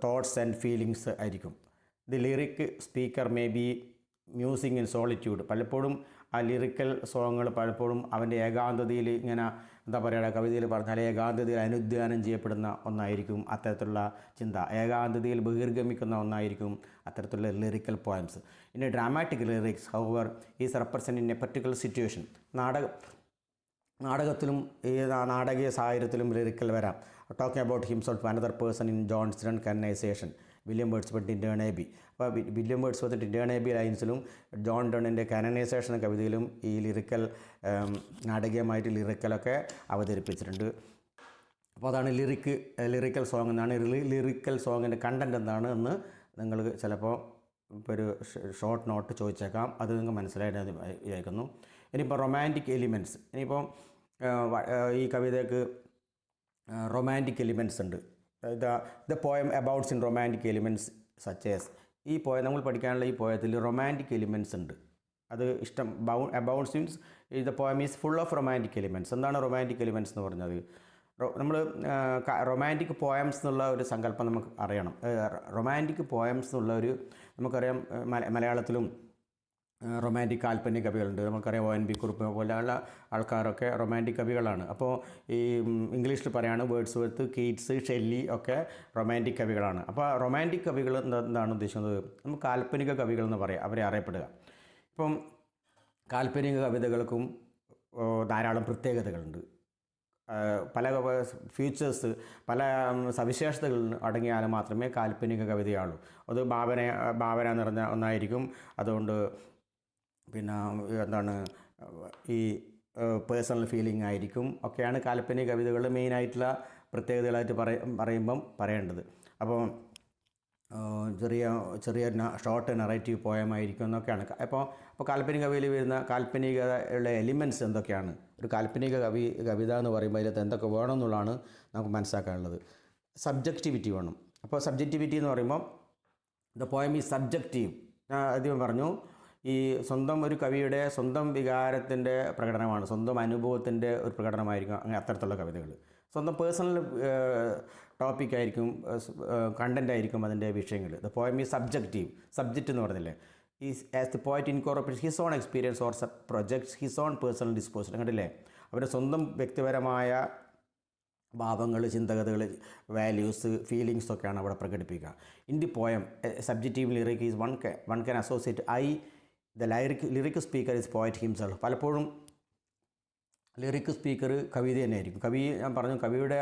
തോട്ട്സ് ആൻഡ് ഫീലിങ്സ് ആയിരിക്കും. The lyric speaker may be music in solitude. പലപ്പോഴും ആ ലിറിക്കൽ സോങ്ങുകൾ പലപ്പോഴും അവൻ്റെ ഏകാന്തതയിൽ ഇങ്ങനെ എന്താ പറയുക, കവിതയിൽ പറഞ്ഞാൽ ഏകാന്തതയിൽ അനുധ്യാനം ചെയ്യപ്പെടുന്ന ഒന്നായിരിക്കും അത്തരത്തിലുള്ള ചിന്ത. ഏകാന്തതയിൽ ബഹിർഗമിക്കുന്ന ഒന്നായിരിക്കും അത്തരത്തിലുള്ള ലിറിക്കൽ പോയംസ്. ഇനി dramatic lyrics however is represent a particular situation. നാടകത്തിലും ഈ നാടകീയ സാഹചര്യത്തിലും ലിറിക്കൽ വരാം. Talking about himself another person in Johnston canonization, William Wordsworth Tintern Abbey. അപ്പോൾ വില്യം വേർഡ്സ്വർത്ത് ഡേണേബി ലൈൻസിലും ജോൺ ഡണിൻ്റെ കാനനൈസേഷൻ കവിതയിലും ഈ നാടകീയമായിട്ട് ലിറിക്കലൊക്കെ അവതരിപ്പിച്ചിട്ടുണ്ട്. അപ്പോൾ അതാണ് ലിറിക്കൽ സോങ് എന്നാണ്. ലിറിക്കൽ സോങ്ങിൻ്റെ കണ്ടൻറ് എന്താണ് എന്ന് നിങ്ങൾ ചിലപ്പോൾ ഇപ്പോൾ ഒരു ഷോർട്ട് നോട്ട് ചോദിച്ചേക്കാം. അത് നിങ്ങൾക്ക് മനസ്സിലായിട്ട് വിചാരിക്കുന്നു. ഇനിയിപ്പോൾ റൊമാൻറ്റിക് എലിമെൻറ്റ്സ്. ഇനിയിപ്പോൾ ഈ കവിതയ്ക്ക് റൊമാൻറ്റിക് എലിമെൻറ്റ്സ് ഉണ്ട്. The poem abounds in romantic elements such as. ഈ പോയം നമ്മൾ പഠിക്കാനുള്ള ഈ പോയത്തിൽ റൊമാൻറ്റിക് എലിമെൻറ്റ്സ് ഉണ്ട്. അത് ഇഷ്ടം abounds means the poem is full of romantic elements. എന്താണ് റൊമാൻറ്റിക് എലിമെൻറ്റ്സ് എന്ന് പറഞ്ഞത്? നമ്മൾ റൊമാൻറ്റിക് പോയംസ് എന്നുള്ള ഒരു സങ്കല്പം നമുക്ക് അറിയണം. റൊമാൻറ്റിക് പോയംസ് എന്നുള്ള നമുക്കറിയാം മലയാളത്തിലും റൊമാൻറ്റിക് കാൽപ്പനിക കവികളുണ്ട്. നമുക്കറിയാം ONV കുറുപ്പ് പോലെയുള്ള ആൾക്കാരൊക്കെ റൊമാൻറ്റിക് കവികളാണ്. അപ്പോൾ ഈ ഇംഗ്ലീഷിൽ പറയുകയാണ് വേർഡ്സ്വർത്ത്, കീറ്റ്സ്, ഷെല്ലി ഒക്കെ റൊമാൻറ്റിക് കവികളാണ്. അപ്പോൾ റൊമാൻറ്റിക് കവികൾ എന്താണ് ഉദ്ദേശിക്കുന്നത്? നമുക്ക് കാൽപ്പനിക കവികൾ എന്ന് പറയാം, അവരെ അറിയപ്പെടുക. ഇപ്പം കാൽപ്പനിക കവിതകൾക്കും ധാരാളം പ്രത്യേകതകളുണ്ട്. പല ഫീച്ചേഴ്സ്, പല സവിശേഷതകൾ അടങ്ങിയാൽ മാത്രമേ കാൽപ്പനിക കവിതയാളൂ. അത് ഭാവന നിറഞ്ഞ ഒന്നായിരിക്കും. അതുകൊണ്ട് എന്താണ് ഈ പേഴ്സണൽ ഫീലിംഗ് ആയിരിക്കും ഒക്കെയാണ് കാൽപ്പനിക കവിതകളുടെ മെയിനായിട്ടുള്ള പ്രത്യേകതകളായിട്ട് പറയുമ്പം പറയേണ്ടത്. അപ്പോൾ ചെറിയ ഷോർട്ട് നറേറ്റീവ് പോയമായിരിക്കും എന്നൊക്കെയാണ്. അപ്പോൾ കാൽപ്പനിക കവിതയിൽ വരുന്ന കാൽപ്പനികതയുള്ള എലിമെൻറ്റ്സ് എന്തൊക്കെയാണ്? ഒരു കാൽപ്പനിക കവിത എന്ന് പറയുമ്പോൾ അതിനകത്ത് എന്തൊക്കെ വേണം എന്നുള്ളതാണ് നമുക്ക് മനസ്സിലാക്കാനുള്ളത്. സബ്ജക്റ്റിവിറ്റി വേണം. അപ്പോൾ സബ്ജക്റ്റിവിറ്റി എന്ന് പറയുമ്പോൾ ദ പോയം ഈസ് സബ്ജക്റ്റീവ്. ഞാൻ ആദ്യം പറഞ്ഞു, ഈ ഒരു കവിയുടെ സ്വന്തം വികാരത്തിൻ്റെ പ്രകടനമാണ്, സ്വന്തം അനുഭവത്തിൻ്റെ ഒരു പ്രകടനമായിരിക്കും അങ്ങനെ അത്തരത്തിലുള്ള കവിതകൾ. സ്വന്തം പേഴ്സണൽ ടോപ്പിക്കായിരിക്കും, കണ്ടൻ്റായിരിക്കും അതിൻ്റെ വിഷയങ്ങൾ. The poem is subjective. Subject എന്ന് പറഞ്ഞില്ലേ, as the poet incorporates his own experience or projects his own personal disposal. കണ്ടില്ലേ, അവരുടെ സ്വന്തം വ്യക്തിപരമായ ഭാവങ്ങൾ, ചിന്തകഥകൾ, വാല്യൂസ്, ഫീലിങ്സ് ഒക്കെയാണ് അവിടെ പ്രകടിപ്പിക്കുക. In the poem subjective lyric is one can associate the lyric speaker is poet himself. പലപ്പോഴും ലിറിക് സ്പീക്കർ കവിത തന്നെയായിരിക്കും. ഞാൻ പറഞ്ഞു, കവിയുടെ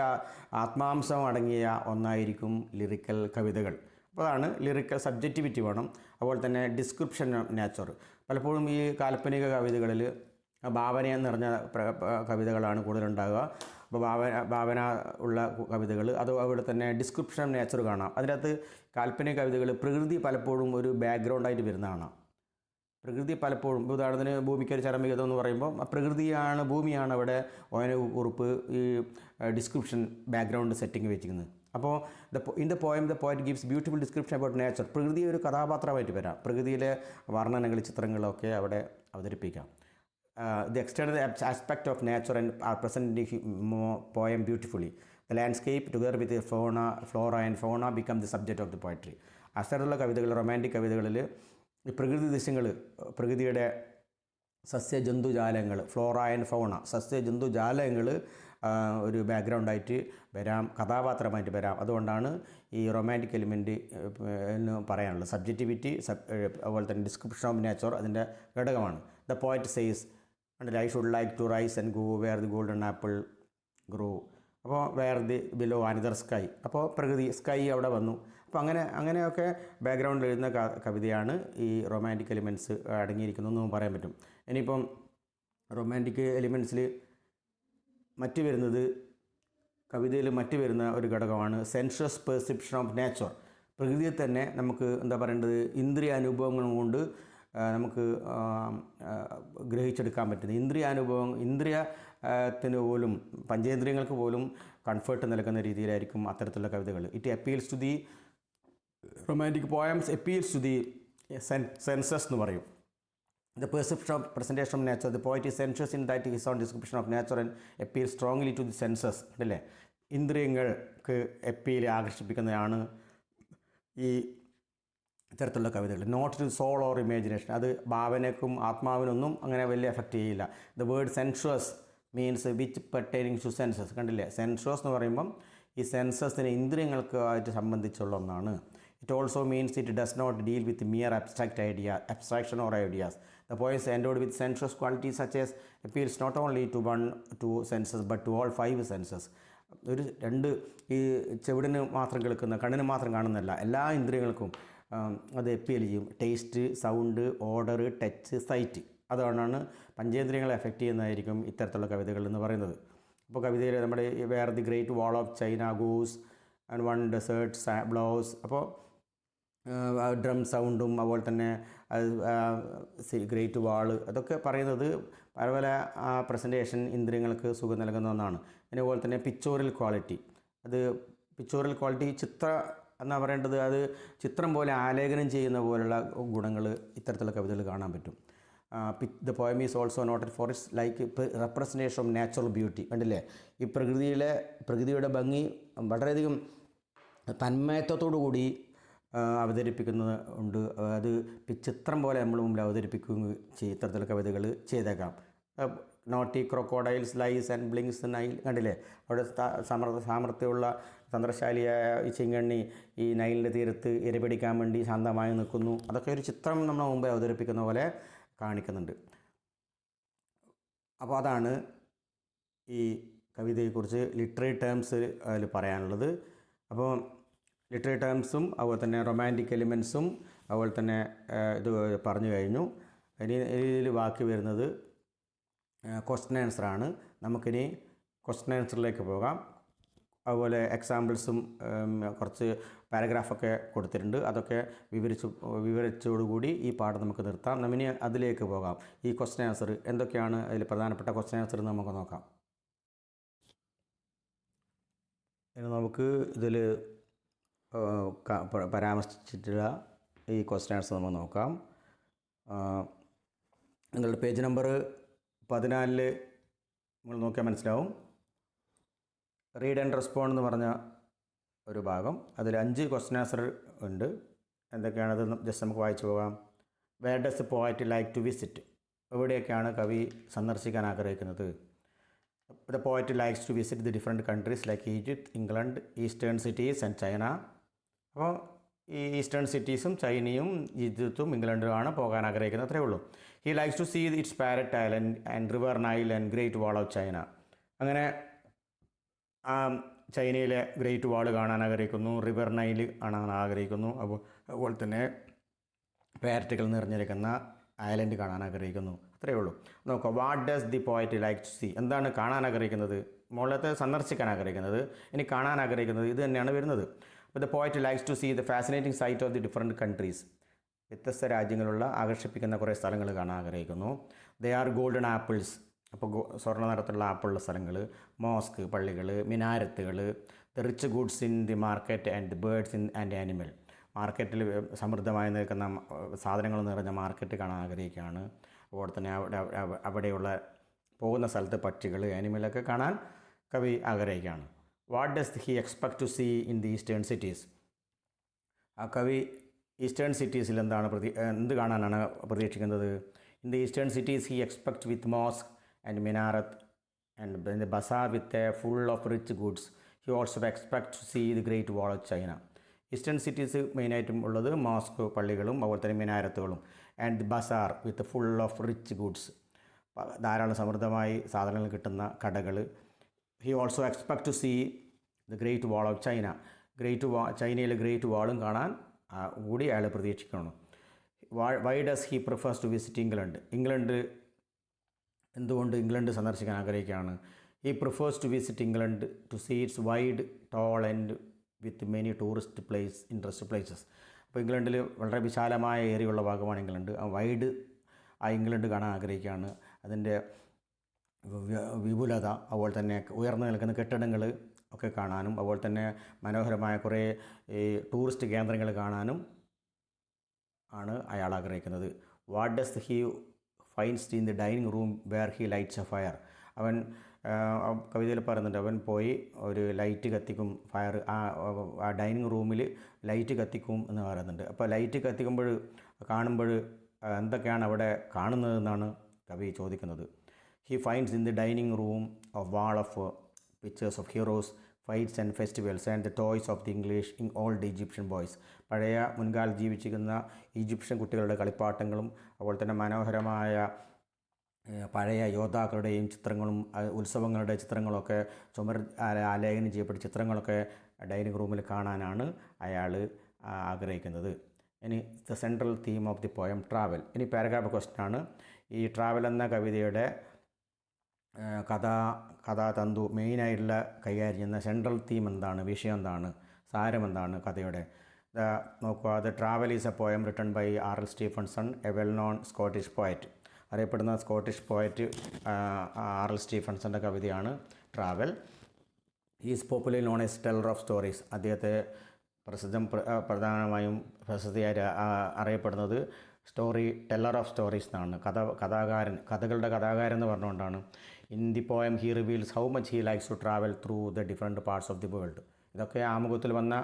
ആത്മാംശം അടങ്ങിയ ഒന്നായിരിക്കും ലിറിക്കൽ കവിതകൾ. അപ്പോൾ അതാണ് ലിറിക്കൽ സബ്ജക്റ്റിവിറ്റി വേണം. അതുപോലെ തന്നെ ഡിസ്ക്രിപ്ഷൻ ഓഫ് നേച്ചർ. പലപ്പോഴും ഈ കാൽപ്പനിക കവിതകളിൽ ഭാവന നിറഞ്ഞ കവിതകളാണ് കൂടുതലുണ്ടാകുക. അപ്പോൾ ഭാവന ഉള്ള കവിതകൾ, അതുപോലെ തന്നെ ഡിസ്ക്രിപ്ഷൻ ഓഫ് നേച്ചർ കാണാം. അതിനകത്ത് കാൽപ്പനിക കവിതകൾ പ്രകൃതി പലപ്പോഴും ഒരു ബാക്ക്ഗ്രൗണ്ടായിട്ട് വരുന്നതാണ്. പ്രകൃതി പലപ്പോഴും, ഉദാഹരണത്തിന് ഭൂമിക്കൊരു ചരമഗീതം എന്ന് പറയുമ്പോൾ പ്രകൃതിയാണ്, ഭൂമിയാണ് അവിടെ കുറിപ്പ് ഈ ഡിസ്ക്രിപ്ഷൻ ബാക്ക്ഗ്രൗണ്ട് സെറ്റിംഗ് വെച്ചിരിക്കുന്നത്. അപ്പോൾ in the poem the poet gives beautiful description about nature. പ്രകൃതി ഒരു കഥാപാത്രമായിട്ട് വരാം, പ്രകൃതിയിലെ വർണ്ണനകൾ, ചിത്രങ്ങളൊക്കെ അവിടെ അവതരിപ്പിക്കാം. The external aspect of nature and are present poem beautifully. The landscape together with flora and fauna become the subject of the poetry. അത്തരത്തിലുള്ള കവിതകൾ, റൊമാൻറ്റിക് കവിതകളിൽ ഈ പ്രകൃതി ദൃശ്യങ്ങൾ, പ്രകൃതിയുടെ സസ്യജന്തുജാലങ്ങൾ, ഫ്ലോറ ആൻഡ് ഫൗണ, സസ്യജന്തുജാലങ്ങൾ ഒരു ബാക്ക്ഗ്രൗണ്ടായിട്ട് വരാം, കഥാപാത്രമായിട്ട് വരാം. അതുകൊണ്ടാണ് ഈ റൊമാൻറ്റിക് എലിമെൻറ്റ് എന്ന് പറയാനുള്ളത്. സബ്ജക്റ്റിവിറ്റി, അതുപോലെ തന്നെ ഡിസ്ക്രിപ്ഷൻ ഓഫ് നേച്ചർ അതിൻ്റെ ഘടകമാണ്. The poet says I should like to rise and go where the golden apple grow. അപ്പോൾ where the below another sky. അപ്പോൾ പ്രകൃതി, സ്കൈ അവിടെ വന്നു. അപ്പോൾ അങ്ങനെയൊക്കെ ബാക്ക്ഗ്രൗണ്ടിൽ എഴുതുന്ന കവിതയാണ് ഈ റൊമാൻറ്റിക് എലിമെൻറ്റ്സ് അടങ്ങിയിരിക്കുന്നതെന്ന് പറയാൻ പറ്റും. ഇനിയിപ്പം റൊമാൻറ്റിക് എലിമെൻറ്റ്സിൽ കവിതയിൽ മറ്റ് വരുന്ന ഒരു ഘടകമാണ് സെൻഷ്യസ് പെർസെപ്ഷൻ ഓഫ് നേച്ചർ. പ്രകൃതിയെ തന്നെ നമുക്ക് എന്താ പറയേണ്ടത്, ഇന്ദ്രിയ അനുഭവങ്ങൾ കൊണ്ട് നമുക്ക് ഗ്രഹിച്ചെടുക്കാൻ പറ്റുന്നത്. ഇന്ദ്രിയത്തിന് പോലും, പഞ്ചേന്ദ്രിയങ്ങൾക്ക് പോലും കംഫർട്ട് നൽകുന്ന രീതിയിലായിരിക്കും അത്തരത്തിലുള്ള കവിതകൾ. It appeals to the romantic poems appeals to the senses എന്ന് പറയും. The perception of presentation of nature. The poet is sensuous in that his own description of nature and appeals strongly to the senses. അല്ലേ, ഇന്ദ്രിയങ്ങൾക്ക് ആകർഷിപ്പിക്കുന്നതാണ് ഈ ഇത്തരത്തിലുള്ള കവിതകൾ. Not to soul or imagination. അത് ഭാവനയ്ക്കും ആത്മാവിനൊന്നും അങ്ങനെ വലിയ എഫക്റ്റ് ചെയ്യില്ല. The word sensuous means which pertaining to senses. കണ്ടില്ലേ, സെൻഷ്വസ് എന്ന് പറയുമ്പം ഈ സെൻസസിന്, ഇന്ദ്രിയങ്ങൾക്ക് ആയിട്ട് സംബന്ധിച്ചുള്ള ഒന്നാണ്. It also means it does not deal with mere abstraction or ideas. The poem is endowed with sensuous qualities such as appeals not only to two senses but to all five senses. ഈ ചെവിടിന് മാത്രം കേൾക്കുന്ന, കണ്ണിന് മാത്രം കാണുന്നല്ല, എല്ലാ ഇന്ദ്രിയങ്ങൾക്കും അത് appeal ചെയ്യും. Taste, sound, odour, touch, sight, അതുകൊണ്ടാണ് പഞ്ചേന്ദ്രിയങ്ങളെ എഫക്റ്റ് ചെയ്യുന്നതായിരിക്കും ഇത്തരത്തിലുള്ള കവിതകൾ എന്ന് പറയുന്നത്. അപ്പോൾ കവിതയിൽ നമ്മുടെ where the great wall of China goes and one desert blows. അപ്പോൾ ഡ്രം സൗണ്ടും അതുപോലെ തന്നെ ഗ്രേറ്റ് വാള്, അതൊക്കെ പറയുന്നത് പല പ്രസൻറ്റേഷൻ ഇന്ദ്രിയങ്ങൾക്ക് സുഖം നൽകുന്ന ഒന്നാണ്. അതുപോലെ തന്നെ പിക്ചോറൽ ക്വാളിറ്റി. ചിത്ര എന്നാ പറയേണ്ടത്, അത് ചിത്രം പോലെ ആലേഖനം ചെയ്യുന്ന പോലുള്ള ഗുണങ്ങൾ ഇത്തരത്തിലുള്ള കവിതകൾ കാണാൻ പറ്റും. The poem is also noted four it's like representation of natural beauty. കണ്ടില്ലേ, ഈ പ്രകൃതിയുടെ ഭംഗി വളരെയധികം തന്മയത്വത്തോടു കൂടി അവതരിപ്പിക്കുന്നത് ഉണ്ട്. അത് ചിത്രം പോലെ നമ്മൾ മുമ്പിൽ അവതരിപ്പിക്കുകയും ഇത്തരത്തിലുള്ള കവിതകൾ ചെയ്തേക്കാം. Naughty crocodiles lies and blinks Nile. കണ്ടില്ലേ, അവിടെ സാമർത്ഥ്യമുള്ള തന്ത്രശാലിയായ ഈ ചിങ്കണ്ണി ഈ നൈലിൻ്റെ തീരത്ത് ഇരപിടിക്കാൻ വേണ്ടി ശാന്തമായി നിൽക്കുന്നു. അതൊക്കെ ഒരു ചിത്രം നമ്മൾ മുമ്പേ അവതരിപ്പിക്കുന്ന പോലെ കാണിക്കുന്നുണ്ട്. അപ്പോൾ അതാണ് ഈ കവിതയെക്കുറിച്ച് ലിറ്റററി ടേംസ് അതിൽ പറയാനുള്ളത്. അപ്പോൾ ലിറ്റററി ടേംസും അതുപോലെ തന്നെ റൊമാൻറ്റിക് എലിമെൻസും അതുപോലെ തന്നെ ഇത് പറഞ്ഞു കഴിഞ്ഞു. ഇനി ഇതിൽ ബാക്കി വരുന്നത് ക്വസ്റ്റ്യൻ ആൻസറാണ്. നമുക്കിനി ക്വസ്റ്റ്യൻ ആൻസറിലേക്ക് പോകാം. അതുപോലെ എക്സാമ്പിൾസും കുറച്ച് പാരഗ്രാഫൊക്കെ കൊടുത്തിട്ടുണ്ട്. അതൊക്കെ വിവരിച്ചോടുകൂടി ഈ പാഠം നമുക്ക് നിർത്താം. നമ്മിനി അതിലേക്ക് പോകാം. ഈ ക്വസ്റ്റ്യൻ ആൻസർ എന്തൊക്കെയാണ്, അതിൽ പ്രധാനപ്പെട്ട ക്വസ്റ്റ്യൻ ആൻസർ നമുക്ക് നോക്കാം. ഇനി നമുക്ക് ഇതിൽ പരാമർശിച്ചിട്ടുള്ള ഈ ക്വസ്റ്റ്യൻ ആൻസർ നമുക്ക് നോക്കാം. നിങ്ങളുടെ പേജ് നമ്പർ 14 നിങ്ങൾ നോക്കിയാൽ മനസ്സിലാവും. റീഡ് ആൻഡ് റെസ്പോണ്ട് എന്ന് പറഞ്ഞ ഒരു ഭാഗം, അതിൽ 5 ക്വസ്റ്റ്യൻ ആൻസർ ഉണ്ട്. എന്തൊക്കെയാണത് ജസ്റ്റ് നമുക്ക് വായിച്ചു പോകാം. Where does poet like to visit. എവിടെയൊക്കെയാണ് കവി സന്ദർശിക്കാൻ ആഗ്രഹിക്കുന്നത്? The poet likes to visit the different countries like Egypt, England, eastern cities and China. അപ്പോൾ ഈ ഈസ്റ്റേൺ സിറ്റീസും ചൈനയും ഈജിപ്തും ഇംഗ്ലണ്ടുമാണ് പോകാൻ ആഗ്രഹിക്കുന്നത്, അത്രയേ ഉള്ളൂ. He likes to see its parrot island and river Nile and great wall of China. അങ്ങനെ ചൈനയിലെ great വാൾ കാണാൻ ആഗ്രഹിക്കുന്നു, റിവർ നൈൽ കാണാൻ ആഗ്രഹിക്കുന്നു, അതുപോലെ തന്നെ പാരറ്റുകൾ നിറഞ്ഞിരിക്കുന്ന ഐലൻഡ് കാണാൻ ആഗ്രഹിക്കുന്നു. അത്രയേ ഉള്ളൂ. നോക്കുക, what does the poet like to see? എന്താണ് കാണാൻ ആഗ്രഹിക്കുന്നത്? മുകളിലത്തെ സന്ദർശിക്കാൻ ആഗ്രഹിക്കുന്നത്, ഇനി കാണാൻ ആഗ്രഹിക്കുന്നത് ഇത് തന്നെയാണ് വരുന്നത്. അപ്പോൾ the poet likes to see the fascinating sight of the different countries. വ്യത്യസ്ത രാജ്യങ്ങളുള്ള ആകർഷിപ്പിക്കുന്ന കുറേ സ്ഥലങ്ങൾ കാണാൻ ആഗ്രഹിക്കുന്നു. ദേ ആർ ഗോൾഡൻ ആപ്പിൾസ്, അപ്പോൾ സ്വർണ്ണ നിറത്തിലുള്ള ആപ്പിളുള്ള സ്ഥലങ്ങൾ, മോസ്ക് പള്ളികൾ, മിനാരത്തുകൾ, the rich goods in the market and the birds in and animal. മാർക്കറ്റിൽ സമൃദ്ധമായി നിൽക്കുന്ന സാധനങ്ങൾ നിറഞ്ഞ മാർക്കറ്റ് കാണാൻ ആഗ്രഹിക്കുകയാണ്. അതുപോലെ തന്നെ അവിടെയുള്ള പോകുന്ന സ്ഥലത്ത് പക്ഷികൾ, ആനിമലൊക്കെ കാണാൻ കവി ആഗ്രഹിക്കുകയാണ്. What does he expect to see in the eastern cities? ആ കവി ഈസ്റ്റേൺ സിറ്റീസിൽ എന്ത് കാണാനാണ് പ്രതീക്ഷിക്കുന്നത്? In the eastern cities he expect with mosque and minaret and the bazaar with full of rich goods. He also expect to see the great wall of China. Eastern cities മെയിനായിട്ടും ഉള്ളത് mosque പള്ളികളും അതുപോലെ തന്നെ മിനാരത്തുകളും, and the bazaar with full of rich goods, ധാരാളം സമൃദ്ധമായി സാധനങ്ങൾ കിട്ടുന്ന കടകൾ. He also expect to see the great wall of China. ചൈനയിലെ ഗ്രേറ്റ് വാളും കാണാൻ കൂടി അയാൾ പ്രതീക്ഷിക്കണം. Why does he prefers to visit England? എന്തുകൊണ്ട് ഇംഗ്ലണ്ട് സന്ദർശിക്കാൻ ആഗ്രഹിക്കുകയാണ്? He prefers to visit England to see its wide, tall and with many tourist interest places. അപ്പോൾ ഇംഗ്ലണ്ടിൽ വളരെ വിശാലമായ ഏരിയയുള്ള ഭാഗമാണ് ഇംഗ്ലണ്ട്. വൈഡ് ആ ഇംഗ്ലണ്ട് കാണാൻ ആഗ്രഹിക്കുകയാണ്. അതിൻ്റെ വിപുലത, അതുപോലെ തന്നെ ഉയർന്നു നിൽക്കുന്ന കെട്ടിടങ്ങൾ ഒക്കെ കാണാനും, അതുപോലെ തന്നെ മനോഹരമായ കുറേ ഈ ടൂറിസ്റ്റ് കേന്ദ്രങ്ങൾ കാണാനും ആണ് അയാൾ ആഗ്രഹിക്കുന്നത്. What does he finds in the dining room wear he lights A fire? അവൻ കവിതയിൽ പറയുന്നുണ്ട്, അവൻ പോയി ഒരു ലൈറ്റ് കത്തിക്കും, ഫയർ ആ ഡൈനിങ് റൂമിൽ ലൈറ്റ് കത്തിക്കും എന്ന് പറയുന്നുണ്ട്. അപ്പോൾ ലൈറ്റ് കാണുമ്പോൾ എന്തൊക്കെയാണ് അവിടെ കാണുന്നതെന്നാണ് കവി ചോദിക്കുന്നത്. He finds in the dining room A wall of pictures of heroes, fights and festivals and the toys of the English in old Egyptian boys. പഴയ മുൻകാലത്ത് ജീവിച്ചിരിക്കുന്ന ഈജിപ്ഷ്യൻ കുട്ടികളുടെ കളിപ്പാട്ടങ്ങളും അതുപോലെ തന്നെ മനോഹരമായ പഴയ യോദ്ധാക്കളുടെയും ചിത്രങ്ങളും ഉത്സവങ്ങളുടെ ചിത്രങ്ങളൊക്കെ ആലേഖനം ചെയ്യപ്പെട്ട ചിത്രങ്ങളൊക്കെ ഡൈനിങ് റൂമിൽ കാണാനാണ് അയാൾ ആഗ്രഹിക്കുന്നത്. ഇനി the central theme of the poem travel. ഇനി പാരഗ്രാഫ് ക്വസ്റ്റ്യനാണ്. ഈ ട്രാവൽ എന്ന കവിതയുടെ കഥാതന്തു മെയിനായിട്ടുള്ള കൈകാര്യം ചെയ്യുന്ന സെൻട്രൽ തീം എന്താണ്, വിഷയം എന്താണ്, സാരം എന്താണ് കഥയുടെ? നോക്കുക, the travel is a poem written by R.L. Stephenson, a well known Scottish poet. അറിയപ്പെടുന്ന സ്കോട്ടിഷ് പോയറ്റ് R.L. സ്റ്റീഫൻസൻ്റെ കവിതയാണ് travel. Is popularly known as teller of stories. അദ്ദേഹത്തെ പ്രധാനമായും പ്രശസ്തിയായി അറിയപ്പെടുന്നത് ടെല്ലർ ഓഫ് സ്റ്റോറീസ് എന്നാണ്. കഥകളുടെ കഥാകാരൻ എന്ന് പറഞ്ഞുകൊണ്ടാണ്. In the poem he reveals how much he likes to travel through the different parts of the world. ഇതൊക്കെ ആമുഖത്തിൽ വന്ന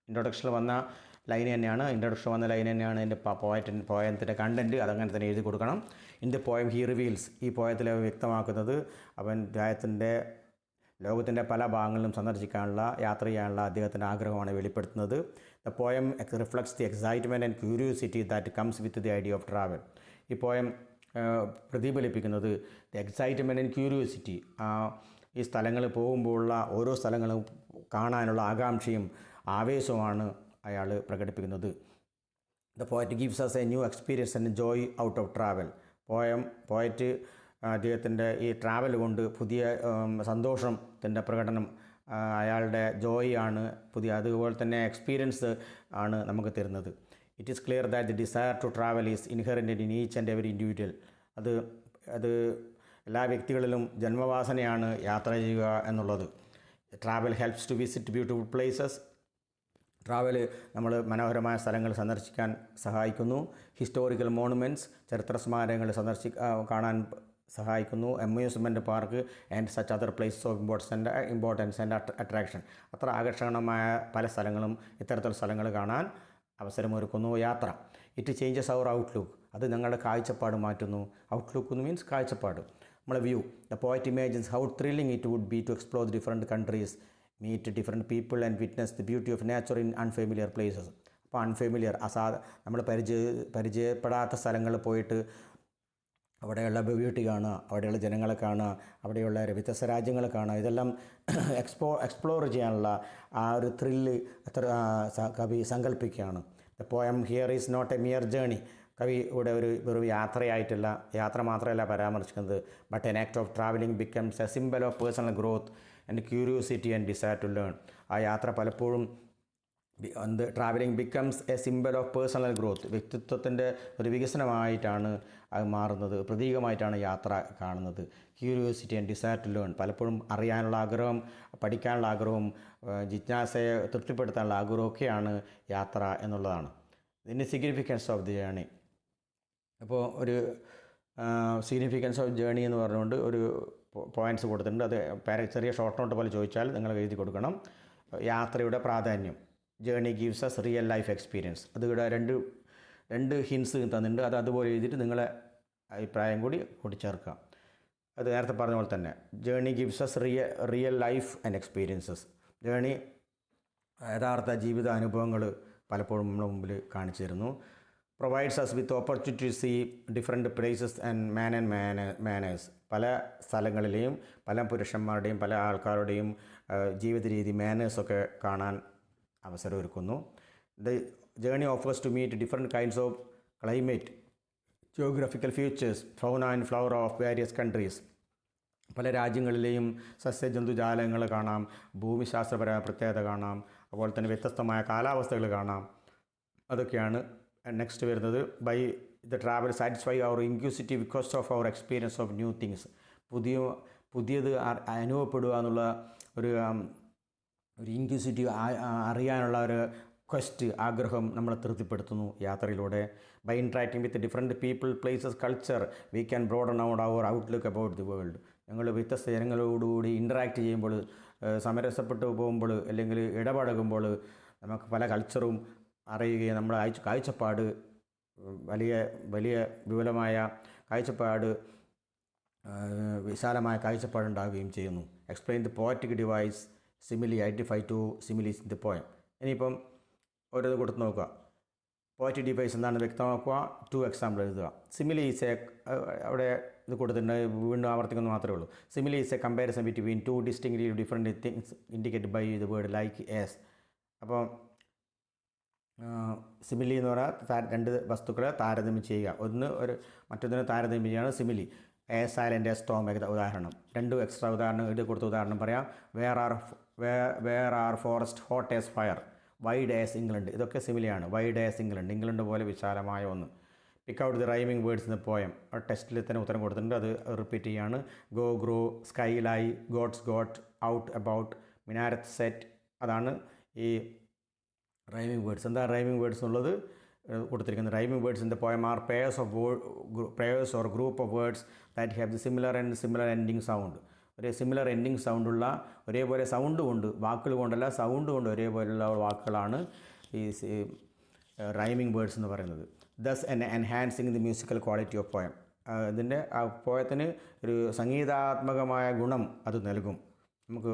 ഇൻട്രൊഡക്ഷനിൽ വന്ന ലൈൻ തന്നെയാണ്. ഇൻട്രൊഡക്ഷൻ വന്ന ലൈൻ തന്നെയാണ് എൻ്റെ പോയത്തിൻ്റെ കണ്ടൻറ്റ്. അതങ്ങനെ തന്നെ എഴുതി കൊടുക്കണം. In the poem he reveals, ഈ പോയത്തിൽ വ്യക്തമാക്കുന്നത് അവൻ ലോകത്തിൻ്റെ പല ഭാഗങ്ങളിലും യാത്ര ചെയ്യാനുള്ള അദ്ദേഹത്തിൻ്റെ ആഗ്രഹമാണ് വെളിപ്പെടുത്തുന്നത്. The poem reflects the excitement and curiosity that comes with the idea of travel. ഈ പോയം പ്രതിഫലിപ്പിക്കുന്നത് ദി എക്സൈറ്റ്മെൻറ്റ് ആൻഡ് ക്യൂരിയോസിറ്റി, ഈ സ്ഥലങ്ങളിൽ പോകുമ്പോഴുള്ള ഓരോ സ്ഥലങ്ങളും കാണാനുള്ള ആകാംക്ഷയും ആവേശവുമാണ് അയാൾ പ്രകടിപ്പിക്കുന്നത്. The poet gives us a new experience and joy out of travel. Poet അദ്ദേഹത്തിൻ്റെ ഈ ട്രാവൽ കൊണ്ട് പുതിയ സന്തോഷത്തിൻ്റെ പ്രകടനം, അയാളുടെ ജോയ് ആണ് അതുപോലെ തന്നെ എക്സ്പീരിയൻസ് ആണ് നമുക്ക് തരുന്നത്. It is clear that the desire to travel is inherent in each and every individual. അത് എല്ലാ വ്യക്തികളിലും ജന്മവാസനയാണ് യാത്ര ചെയ്യുക എന്നുള്ളത്. Travel helps to visit beautiful places. Travel നമ്മൾ മനോഹരമായ സ്ഥലങ്ങൾ സന്ദർശിക്കാൻ സഹായിക്കുന്നു. ഹിസ്റ്റോറിക്കൽ മോണുമെൻറ്റ്സ്, ചരിത്ര സ്മാരകങ്ങൾ കാണാൻ സഹായിക്കുന്നു. Amusement park and such other places of importance and attraction. അത്ര ആകർഷണമായ പല സ്ഥലങ്ങളും ഇത്തരത്തിലുള്ള സ്ഥലങ്ങൾ കാണാൻ അവസരമൊരുക്കുന്നു യാത്ര. It changes our outlook. അത് ഞങ്ങളുടെ കാഴ്ചപ്പാട് മാറ്റുന്നു. ഔട്ട്ലുക്ക് മീൻസ് കാഴ്ചപ്പാട്, നമ്മളെ view. The poet imagines how thrilling it would be to explore different countries, meet different people and witness the beauty of nature in unfamiliar places. അപ്പോൾ unfamiliar നമ്മൾ പരിചയപ്പെടാത്ത സ്ഥലങ്ങളിൽ പോയിട്ട് അവിടെയുള്ള ബ്യൂട്ടി കാണുക, അവിടെയുള്ള ജനങ്ങളെ കാണുക, അവിടെയുള്ള വ്യത്യസ്ത രാജ്യങ്ങളെ കാണുക, ഇതെല്ലാം എക്സ്പ്ലോർ ചെയ്യാനുള്ള ആ ഒരു ത്രില്ല് കവി സങ്കല്പിക്കുകയാണ്. The poem here is not a mere journey. കവി ഇവിടെ ഒരു യാത്രയായിട്ടല്ല, യാത്ര മാത്രമല്ല പരാമർശിക്കുന്നത്, but an act of traveling becomes a symbol of personal growth and curiosity and desire to learn. ആ യാത്ര പലപ്പോഴും traveling becomes a symbol of personal growth, വ്യക്തിത്വത്തിൻ്റെ ഒരു വികസനമായിട്ടാണ് അത് മാറുന്നത്, പ്രതീകമായിട്ടാണ് യാത്ര കാണുന്നത്. Curiosity and desire to learn, പലപ്പോഴും അറിയാനുള്ള ആഗ്രഹം, പഠിക്കാനുള്ള ആഗ്രഹവും ജിജ്ഞാസയെ തൃപ്തിപ്പെടുത്താനുള്ള ആഗ്രഹമൊക്കെയാണ് യാത്ര എന്നുള്ളതാണ്. ഇതിൻ്റെ സിഗ്നിഫിക്കൻസ് ഓഫ് ദി ജേണി. അപ്പോൾ ഒരു സിഗ്നിഫിക്കൻസ് ഓഫ് ജേണി എന്ന് പറഞ്ഞുകൊണ്ട് ഒരു പോയിൻറ്റ്സ് കൊടുത്തിട്ടുണ്ട്. അത് ചെറിയ ഷോർട്ട് നോട്ട് പോലെ ചോദിച്ചാൽ നിങ്ങൾ എഴുതി കൊടുക്കണം. യാത്രയുടെ പ്രാധാന്യം, journey gives us real life experience. അതിവിടെ രണ്ട് ഹിൻസ് തന്നിട്ടുണ്ട്. അത് അതുപോലെ എഴുതിയിട്ട് നിങ്ങളെ അഭിപ്രായം കൂടി ചേർക്കാം. അത് നേരത്തെ പറഞ്ഞ പോലെ തന്നെ journey gives us real life and experiences. Journey യഥാർത്ഥ ജീവിത അനുഭവങ്ങൾ പലപ്പോഴും നമ്മുടെ മുമ്പിൽ കാണിച്ചു തരുന്നു. Provides us with opportunity to see different places and manners. പല സ്ഥലങ്ങളിലെയും പല പുരുഷന്മാരുടെയും പല ആൾക്കാരുടെയും ജീവിത രീതി, മാനേഴ്സൊക്കെ കാണാൻ അവസരം ഒരുക്കുന്നു. The journey offers to meet different kinds of climate, geographical features, fauna and flower of various countries. പല രാജ്യങ്ങളിലെയും സസ്യജന്തുജാലങ്ങൾ കാണാം, ഭൂമിശാസ്ത്രപരമായ പ്രത്യേകത കാണാം, അതുപോലെ തന്നെ വ്യത്യസ്തമായ കാലാവസ്ഥകൾ കാണാം. അതൊക്കെയാണ് നെക്സ്റ്റ് വരുന്നത്. By the travel satisfy our inquisitive because of our experience of new things. പുതിയത് അനുഭവപ്പെടുക എന്നുള്ള ഒരു ഇൻക്യൂസിറ്റീവ് അറിയാനുള്ള ഒരു ക്വസ്റ്റ്, ആഗ്രഹം നമ്മളെ തൃപ്തിപ്പെടുത്തുന്നു യാത്രയിലൂടെ. By interacting with different people, places, culture, we can broaden our outlook about the world. ഞങ്ങൾ വ്യത്യസ്ത ജനങ്ങളോടുകൂടി ഇൻട്രാക്ട് ചെയ്യുമ്പോൾ, സമരസപ്പെട്ടു പോകുമ്പോൾ, അല്ലെങ്കിൽ ഇടപഴകുമ്പോൾ നമുക്ക് പല കൾച്ചറും അറിയുകയും നമ്മുടെ കാഴ്ചപ്പാട് വലിയ വിപുലമായ കാഴ്ചപ്പാട്, വിശാലമായ കാഴ്ചപ്പാടുണ്ടാകുകയും ചെയ്യുന്നു. Explain the poetic device simile, identify two similes in the poem. ഇനിയിപ്പം ഓരോന്ന് കൊടുത്ത് നോക്കുക. പോയറ്റിക് ഡിവൈസ് എന്താണെന്ന് വ്യക്തമാക്കുക. 2 എക്സാമ്പിൾ എഴുതുക. സിമിലി ഈസ് എ, അവിടെ ഇത് കൊടുത്തിട്ടുണ്ട്, വീണ്ടും ആവർത്തിക്കുന്നത് മാത്രമേ ഉള്ളൂ. Simile is a comparison between 2 distinctly different things indicated by the word like as. അപ്പോൾ സിമിലി എന്ന് പറഞ്ഞാൽ 2 വസ്തുക്കളെ താരതമ്യം ചെയ്യുക. മറ്റൊന്നിനെ താരതമ്യം ചെയ്യുകയാണ് simile. A silent a storm ഉദാഹരണം. 2 എക്സ്ട്രാ ഉദാഹരണം എഴുതി കൊടുത്ത ഉദാഹരണം പറയാം. Where are forest hot as fire, wide as England. ഇതൊക്കെ സിമിലിയാണ്. വൈഡ് ആസ് ഇംഗ്ലണ്ട് പോലെ വിശാലമായ ഒന്ന്. Pick out the rhyming words in the poem. ടെസ്റ്റിൽ തന്നെ ഉത്തരം കൊടുത്തിട്ടുണ്ട്, അത് റിപ്പീറ്റ് ചെയ്യാണ്. Go, grow, sky, lie, goats, goat, out, about, minaret, set. അതാണ് ഈ റൈമിംഗ് വേർഡ്സ്. എന്താ റൈമിംഗ് വേർഡ്സ് എന്നുള്ളത് കൊടുത്തിരിക്കുന്നത്. Rhyming words in the poem are pairs or group of words that have the similar ending sound. ഒരേ similar ending സൗണ്ടുള്ള, ഒരേപോലെ sound കൊണ്ട്, വാക്കുകൾ കൊണ്ടല്ല സൗണ്ട് കൊണ്ട് ഒരേപോലെയുള്ള വാക്കുകളാണ് ഈ റൈമിംഗ് വേർഡ്സ് എന്ന് പറയുന്നത്. Thus enhancing the musical quality of poem. ഇതിൻ്റെ ആ പോയത്തിന് ഒരു സംഗീതാത്മകമായ ഗുണം അത് നൽകും. നമുക്ക്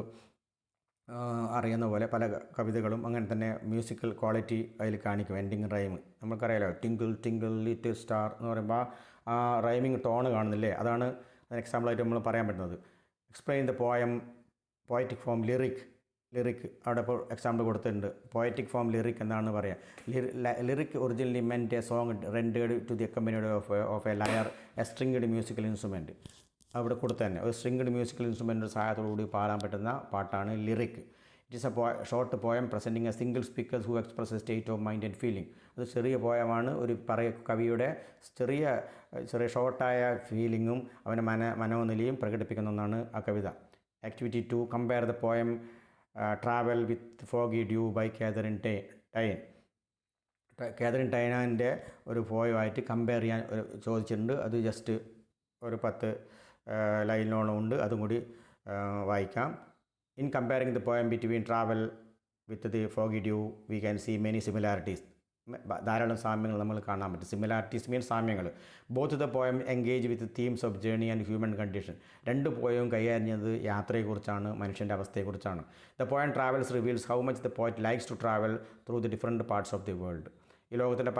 അറിയുന്ന പോലെ പല കവിതകളും അങ്ങനെ തന്നെ മ്യൂസിക്കൽ ക്വാളിറ്റി അതിൽ കാണിക്കും. എൻഡിങ് റൈം നമുക്കറിയാലോ. ടിങ്കിൾ ടിങ്കിൾ ലിറ്റിൽ സ്റ്റാർ എന്ന് പറയുമ്പോൾ ആ റൈമിങ് ടോണ് കാണുന്നില്ലേ, അതാണ് അതിന് എക്സാമ്പിളായിട്ട് നമ്മൾ പറയാൻ പറ്റുന്നത്. Explain the poem poetic form lyric. അവിടെ ഇപ്പോൾ എക്സാമ്പിൾ കൊടുത്തിട്ടുണ്ട്. പോയറ്റിക് ഫോം ലിറിക് എന്നാണ് പറയുക. Lyric originally meant a song rendered to the accompanied of a lyre, a stringed musical instrument. അവിടെ കൊടുത്ത് തന്നെ ഒരു സ്ട്രിങ്ഡ് മ്യൂസിക്കൽ ഇൻസ്ട്രുമെൻ്റ് സഹായത്തോടുകൂടി പാടാൻ പറ്റുന്ന പാട്ടാണ് lyric. It is A short poem presenting A single speaker who express A state of mind and feeling. അത് ചെറിയ പോയമാണ്. ഒരു കവിയുടെ ചെറിയ ഷോർട്ടായ ഫീലിങ്ങും അവൻ്റെ മനോനിലയും പ്രകടിപ്പിക്കുന്ന ഒന്നാണ് ആ കവിത. Activity 2, compare the poem travel with foggy dew by Katharine Tynan. Katharine ടൈനാൻ്റെ ഒരു പോയമായിട്ട് കമ്പയർ ചെയ്യാൻ ചോദിച്ചിട്ടുണ്ട്. അത് ജസ്റ്റ് ഒരു 10 ലൈനിനോളം ഉണ്ട്, അതും കൂടി വായിക്കാം. In comparing the poem between travel with the foggy dew we can see many similarities. ധാരാളം സാമ്യങ്ങൾ നമ്മൾ കാണാൻ പറ്റും. സിമിലാരിറ്റീസ് മീൻസ് സാമ്യങ്ങൾ. Both the poem engage with themes of journey and human condition. 2 പോയവും കൈകാര്യം ചെയ്യുന്നത് യാത്രയെക്കുറിച്ചാണ്, മനുഷ്യൻ്റെ അവസ്ഥയെക്കുറിച്ചാണ്. The poem travels reveals how much the poet likes to travel through the different parts of the world. ഈ ലോകത്തിൻ്റെ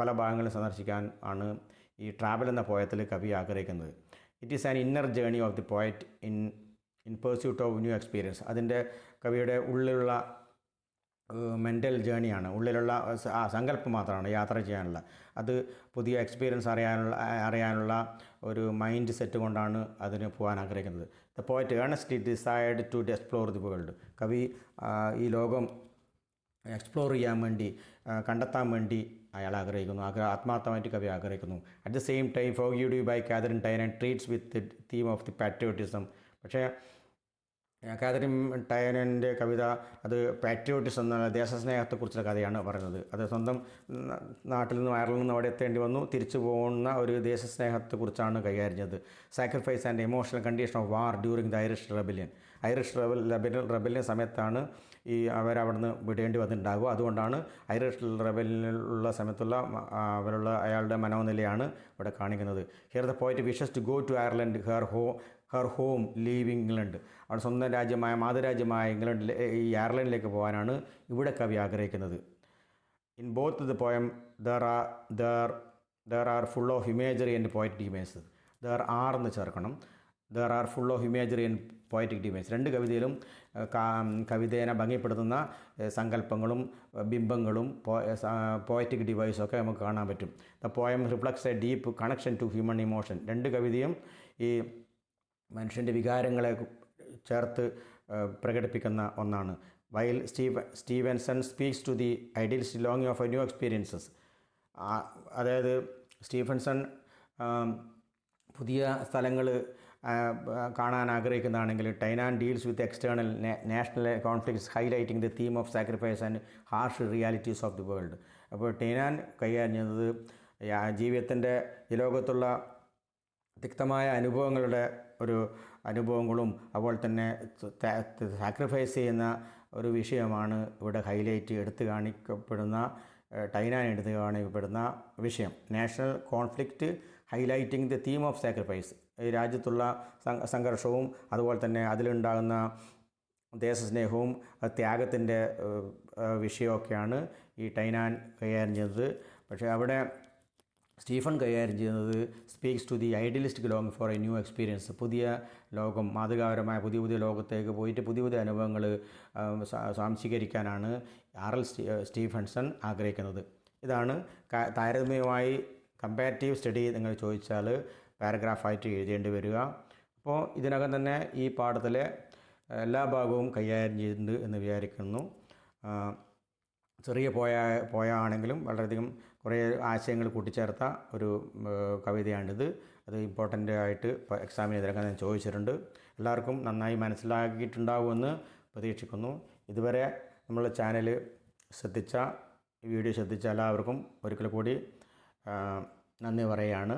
പല ഭാഗങ്ങളും സന്ദർശിക്കാൻ ആണ് ഈ ട്രാവൽ എന്ന പോയത്തിൽ കവി ആഗ്രഹിക്കുന്നത്. It is an inner journey of the poet in pursuit of new experience. അതിൻ്റെ കവിയുടെ ഉള്ളിലുള്ള മെൻ്റൽ ജേണിയാണ്, ഉള്ളിലുള്ള സങ്കല്പം മാത്രമാണ് യാത്ര ചെയ്യാനുള്ള. അത് പുതിയ എക്സ്പീരിയൻസ് അറിയാനുള്ള ഒരു മൈൻഡ് സെറ്റ് കൊണ്ടാണ് അതിന് പോകാൻ ആഗ്രഹിക്കുന്നത്. The poet earnestly decide to explore the world. കവി ഈ ലോകം എക്സ്പ്ലോർ ചെയ്യാൻ വേണ്ടി, കണ്ടെത്താൻ വേണ്ടി അയാൾ ആഗ്രഹിക്കുന്നു, ആത്മാർത്ഥമായിട്ട് കവി ആഗ്രഹിക്കുന്നു. At the same time foggy dew by Katharine Tynan treats with theme of the patriotism. പക്ഷേ കാതറിൻ ടൈനൻ്റെ കവിത അത് പാട്രിയോട്ടിസം എന്ന ദേശസ്നേഹത്തെക്കുറിച്ചുള്ള കഥയാണ് പറയുന്നത്. അത് സ്വന്തം നാട്ടിൽ നിന്നും അയർലൻഡിൽ നിന്നും അവിടെ എത്തേണ്ടി വന്നു, തിരിച്ചു പോകുന്ന ഒരു ദേശസ്നേഹത്തെക്കുറിച്ചാണ് കൈകാര്യം ചെയ്തത്. Sacrifice and emotional condition of war during the Irish rebellion. Rebellion സമയത്താണ് ഈ അവരവിടുന്ന് വിടേണ്ടി വന്നിട്ടുണ്ടാകുക. അതുകൊണ്ടാണ് ഐറിഷ് റെബല്യനിലുള്ള സമയത്തുള്ള അയാളുടെ മനോനിലയാണ് ഇവിടെ കാണിക്കുന്നത്. Here the poet wishes to go to Ireland her home leaving England. അവിടെ സ്വന്തം രാജ്യമായ മാതൃരാജ്യമായ ഇംഗ്ലണ്ടിൽ ഈ അയർലൻഡിലേക്ക് പോകാനാണ് ഇവിടെ കവി ആഗ്രഹിക്കുന്നത്. In both the poem there are full of imagery and poetic images. There are എന്ന് ചേർക്കണം. There are full of imagery and poetic image. രണ്ട് കവിതയിലും കവിതേനെ ഭംഗിപ്പെടുത്തുന്ന സങ്കല്പങ്ങളും ബിംബങ്ങളും പോയറ്റിക് ഡിവൈസൊക്കെ നമുക്ക് കാണാൻ പറ്റും. The poem reflects a deep connection to human emotion. രണ്ട് കവിതയും ഈ മനുഷ്യൻ്റെ വികാരങ്ങളെ ചേർത്ത് പ്രകടിപ്പിക്കുന്ന ഒന്നാണ്. While Stevenson speaks to the idealist ലോങ്ങിങ് ഓഫ് എ ന്യൂ എക്സ്പീരിയൻസസ്. അതായത് സ്റ്റീഫൻസൺ പുതിയ സ്ഥലങ്ങൾ കാണാൻ ആഗ്രഹിക്കുന്നതാണെങ്കിൽ Tynan deals with external national conflicts highlighting the theme of sacrifice and harsh realities of the world. അപ്പോൾ ടൈനാൻ കൈകാര്യം ചെയ്യുന്നത് ജീവിതത്തിൻ്റെ ഈ ലോകത്തുള്ള തിക്തമായ അനുഭവങ്ങളും അതുപോലെ തന്നെ സാക്രിഫൈസ് ചെയ്യുന്ന ഒരു വിഷയമാണ് ഇവിടെ എടുത്തു കാണിക്കപ്പെടുന്ന വിഷയം. National conflict highlighting the theme of sacrifice. ഈ രാജ്യത്തുള്ള സംഘർഷവും അതുപോലെ തന്നെ അതിലുണ്ടാകുന്ന ദേശസ്നേഹവും ത്യാഗത്തിൻ്റെ വിഷയമൊക്കെയാണ് ഈ ടൈനാൻ കൈകാര്യം ചെയ്യുന്നത്. പക്ഷേ അവിടെ സ്റ്റീഫൻ കൈകാര്യം ചെയ്യുന്നത് speaks to the idealistic long for a new experience. പുതിയ ലോകം, മാതൃകാപരമായ പുതിയ ലോകത്തേക്ക് പോയിട്ട് പുതിയ അനുഭവങ്ങൾ സ്വാംശീകരിക്കാനാണ് R.L. സ്റ്റീഫൻസൺ ആഗ്രഹിക്കുന്നത്. ഇതാണ് താരതമ്യമായി കമ്പാരിറ്റീവ് സ്റ്റഡി നിങ്ങൾ ചോദിച്ചാൽ പാരഗ്രാഫായിട്ട് എഴുതേണ്ടി വരിക. അപ്പോൾ ഇതിനകം തന്നെ ഈ പാഠത്തിലെ എല്ലാ ഭാഗവും കൈകാര്യം ചെയ്തിട്ടുണ്ട് എന്ന് വിചാരിക്കുന്നു. ചെറിയ പോയാണെങ്കിലും വളരെയധികം കുറേ ആശയങ്ങൾ കൂട്ടിച്ചേർത്ത ഒരു കവിതയാണിത്. അത് ഇമ്പോർട്ടൻ്റ് ആയിട്ട് എക്സാമിന് ഇതിനകം ഞാൻ ചോദിച്ചിട്ടുണ്ട്. എല്ലാവർക്കും നന്നായി മനസ്സിലാക്കിയിട്ടുണ്ടാവുമെന്ന് പ്രതീക്ഷിക്കുന്നു. ഇതുവരെ നമ്മളെ ചാനൽ വീഡിയോ ശ്രദ്ധിച്ച എല്ലാവർക്കും ഒരിക്കൽ കൂടി നന്ദി പറയുകയാണ്.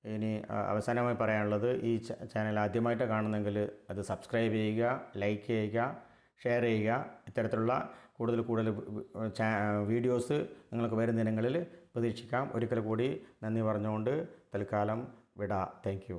ഇനി അവസാനമായി പറയാനുള്ളത്, ഈ ചാനൽ ആദ്യമായിട്ട് കാണുന്നെങ്കിൽ അത് സബ്സ്ക്രൈബ് ചെയ്യുക, ലൈക്ക് ചെയ്യുക, ഷെയർ ചെയ്യുക. ഇത്തരത്തിലുള്ള കൂടുതൽ വീഡിയോസ് നിങ്ങൾക്ക് വരും ദിനങ്ങളിൽ പ്രതീക്ഷിക്കാം. ഒരിക്കൽ കൂടി നന്ദി പറഞ്ഞുകൊണ്ട് തൽക്കാലം വിടാം. Thank you.